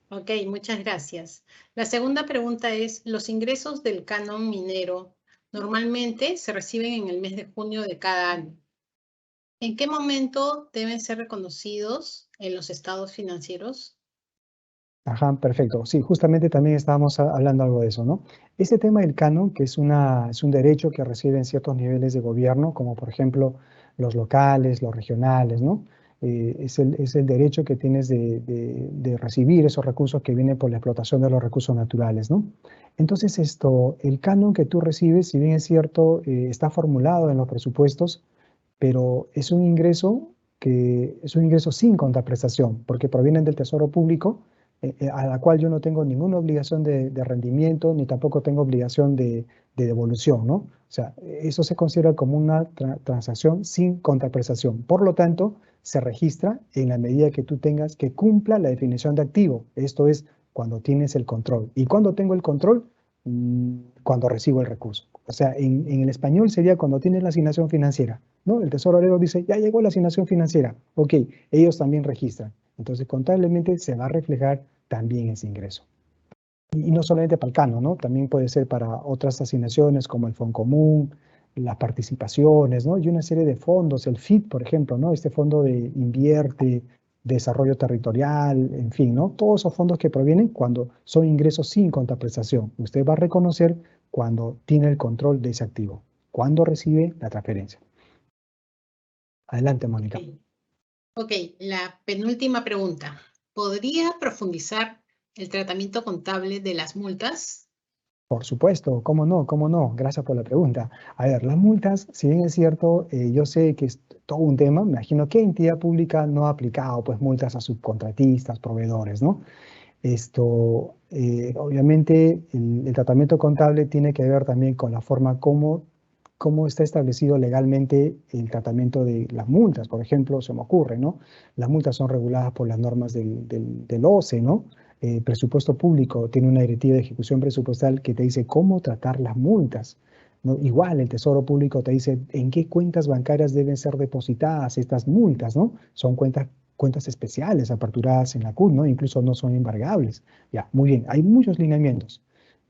Ok, muchas gracias. La segunda pregunta es, los ingresos del canon minero normalmente se reciben en el mes de junio de cada año. ¿En qué momento deben ser reconocidos en los estados financieros? Ajá, perfecto. Sí, justamente también estábamos hablando algo de eso, ¿no? Ese tema del canon, que es un derecho que reciben ciertos niveles de gobierno, como por ejemplo los locales, los regionales, ¿no? Es el derecho que tienes de recibir esos recursos que vienen por la explotación de los recursos naturales, ¿no? Entonces, el canon que tú recibes, si bien es cierto, está formulado en los presupuestos, pero es un ingreso que es un ingreso sin contraprestación, porque provienen del Tesoro Público, a la cual yo no tengo ninguna obligación de rendimiento, ni tampoco tengo obligación de devolución, ¿no? O sea, eso se considera como una transacción sin contraprestación. Por lo tanto, se registra en la medida que tú tengas que cumpla la definición de activo. Esto es cuando tienes el control. ¿Y cuando tengo el control? Cuando recibo el recurso. O sea, en el español sería cuando tienes la asignación financiera, ¿no? El tesorero dice, ya llegó la asignación financiera. Ok, ellos también registran. Entonces, contablemente se va a reflejar también ese ingreso. Y no solamente para el canon, ¿no? También puede ser para otras asignaciones como el Fondo Común, las participaciones, ¿no? Y una serie de fondos, el FIT, por ejemplo, ¿no? Este fondo de invierte, desarrollo territorial, en fin, ¿no? Todos esos fondos que provienen cuando son ingresos sin contraprestación. Usted va a reconocer cuando tiene el control de ese activo, cuando recibe la transferencia. Adelante, Mónica. Ok, la penúltima pregunta. ¿Podría profundizar el tratamiento contable de las multas? Por supuesto, cómo no, cómo no. Gracias por la pregunta. A ver, las multas, si bien es cierto, yo sé que es todo un tema, me imagino que entidad pública no ha aplicado pues multas a subcontratistas, proveedores, ¿no? Obviamente, el tratamiento contable tiene que ver también con la forma cómo está establecido legalmente el tratamiento de las multas. Por ejemplo, se me ocurre, ¿no? Las multas son reguladas por las normas del OCE, ¿no? Presupuesto público tiene una directiva de ejecución presupuestal que te dice cómo tratar las multas, ¿no? Igual el Tesoro Público te dice en qué cuentas bancarias deben ser depositadas estas multas, ¿no? Son cuentas especiales aperturadas en la CUT, ¿no? Incluso no son embargables. Ya, muy bien, hay muchos lineamientos.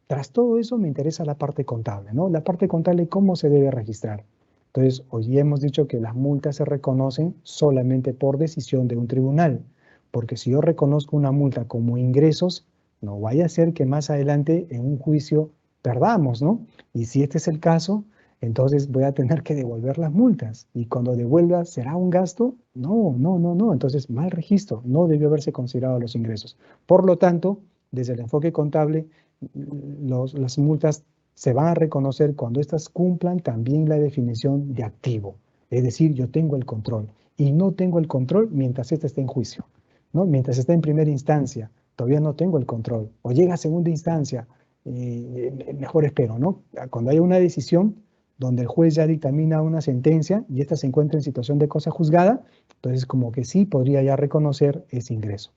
Tras todo eso me interesa la parte contable, ¿no? La parte contable, ¿cómo se debe registrar? Entonces, hoy hemos dicho que las multas se reconocen solamente por decisión de un tribunal, porque si yo reconozco una multa como ingresos, no vaya a ser que más adelante en un juicio perdamos, ¿no? Y si este es el caso, entonces voy a tener que devolver las multas. Y cuando devuelva, ¿será un gasto? No, no, no, no. Entonces, mal registro, no debió haberse considerado los ingresos. Por lo tanto, desde el enfoque contable, las multas se van a reconocer cuando éstas cumplan también la definición de activo. Es decir, yo tengo el control y no tengo el control mientras éste esté en juicio, ¿no? Mientras está en primera instancia, todavía no tengo el control. O llega a segunda instancia, mejor espero, ¿no? Cuando haya una decisión donde el juez ya dictamina una sentencia y ésta se encuentra en situación de cosa juzgada, entonces como que sí podría ya reconocer ese ingreso.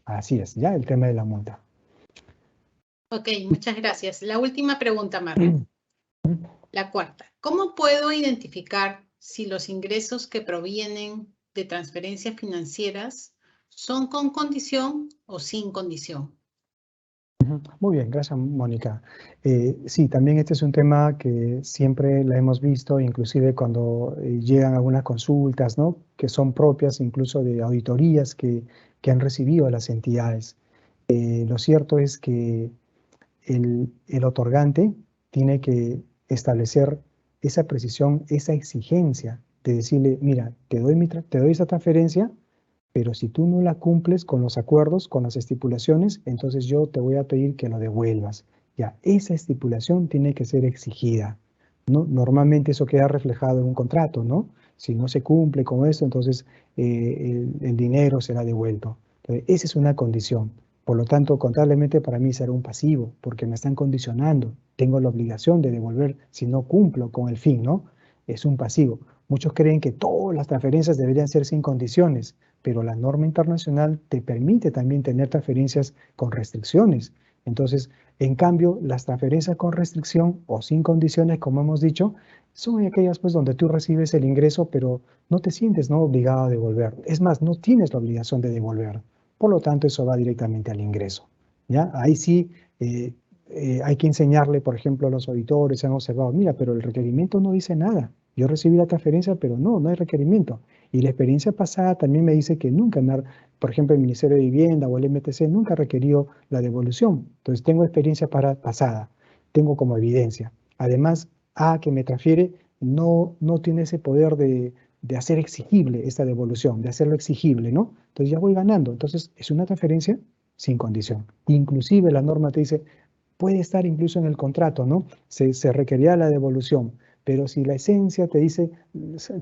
Así es, ya el tema de la multa. Ok, muchas gracias. La última pregunta, Marco. La cuarta. ¿Cómo puedo identificar si los ingresos que provienen de transferencias financieras son con condición o sin condición? Muy bien, gracias, Mónica. Sí, también este es un tema que siempre la hemos visto, inclusive cuando llegan algunas consultas, ¿no? Que son propias incluso de auditorías que han recibido las entidades. Lo cierto es que el otorgante tiene que establecer esa precisión, esa exigencia de decirle, mira, te doy esa transferencia, pero si tú no la cumples con los acuerdos, con las estipulaciones, entonces yo te voy a pedir que lo devuelvas. Ya, esa estipulación tiene que ser exigida, ¿no? Normalmente eso queda reflejado en un contrato, ¿no? Si no se cumple con eso, entonces el dinero será devuelto. Entonces, esa es una condición. Por lo tanto, contablemente para mí será un pasivo, porque me están condicionando. Tengo la obligación de devolver si no cumplo con el fin, ¿no? Es un pasivo. Muchos creen que todas las transferencias deberían ser sin condiciones, pero la norma internacional te permite también tener transferencias con restricciones. Entonces, en cambio, las transferencias con restricción o sin condiciones, como hemos dicho, son aquellas pues donde tú recibes el ingreso, pero no te sientes no obligado a devolver. Es más, no tienes la obligación de devolver. Por lo tanto, eso va directamente al ingreso. ¿Ya? Ahí sí hay que enseñarle, por ejemplo, a los auditores, han observado, mira, pero el requerimiento no dice nada. Yo recibí la transferencia, pero no hay requerimiento. Y la experiencia pasada también me dice que nunca por ejemplo, el Ministerio de Vivienda o el MTC nunca requirió la devolución. Entonces, tengo experiencia pasada, tengo como evidencia. Además, que me transfiere no tiene ese poder de hacer exigible esta devolución, de hacerlo exigible, ¿no? Entonces ya voy ganando. Entonces, es una transferencia sin condición. Inclusive la norma te dice, puede estar incluso en el contrato, ¿no? Se requería la devolución, pero si la esencia te dice,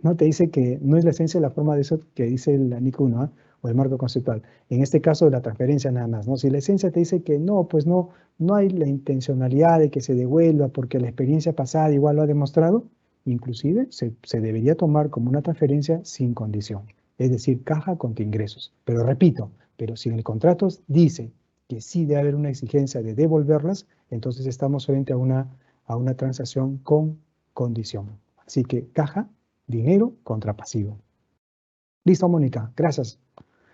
no te dice que no es la esencia de la forma de eso que dice el ANIC 1, ¿ah? O el marco conceptual. En este caso de la transferencia nada más, ¿no? Si la esencia te dice que no, pues no hay la intencionalidad de que se devuelva porque la experiencia pasada igual lo ha demostrado, inclusive se debería tomar como una transferencia sin condición, es decir, caja contra ingresos. Pero repito, pero si en el contrato dice que sí debe haber una exigencia de devolverlas, entonces estamos frente a una transacción con condición. Así que caja, dinero contra pasivo. Listo, Mónica. Gracias.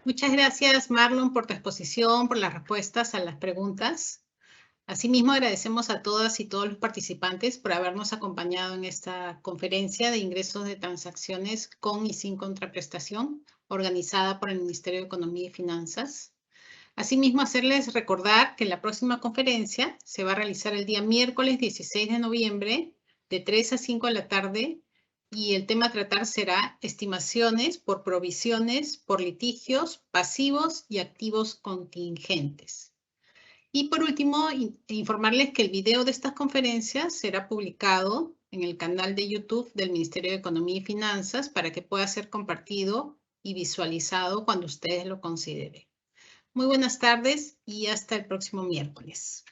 Muchas gracias, Marlon, por tu exposición, por las respuestas a las preguntas. Asimismo, agradecemos a todas y todos los participantes por habernos acompañado en esta conferencia de ingresos de transacciones con y sin contraprestación, organizada por el Ministerio de Economía y Finanzas. Asimismo, hacerles recordar que la próxima conferencia se va a realizar el día miércoles 16 de noviembre, de 3 a 5 de la tarde, y el tema a tratar será estimaciones por provisiones, por litigios, pasivos y activos contingentes. Y por último, informarles que el video de estas conferencias será publicado en el canal de YouTube del Ministerio de Economía y Finanzas para que pueda ser compartido y visualizado cuando ustedes lo consideren. Muy buenas tardes y hasta el próximo miércoles.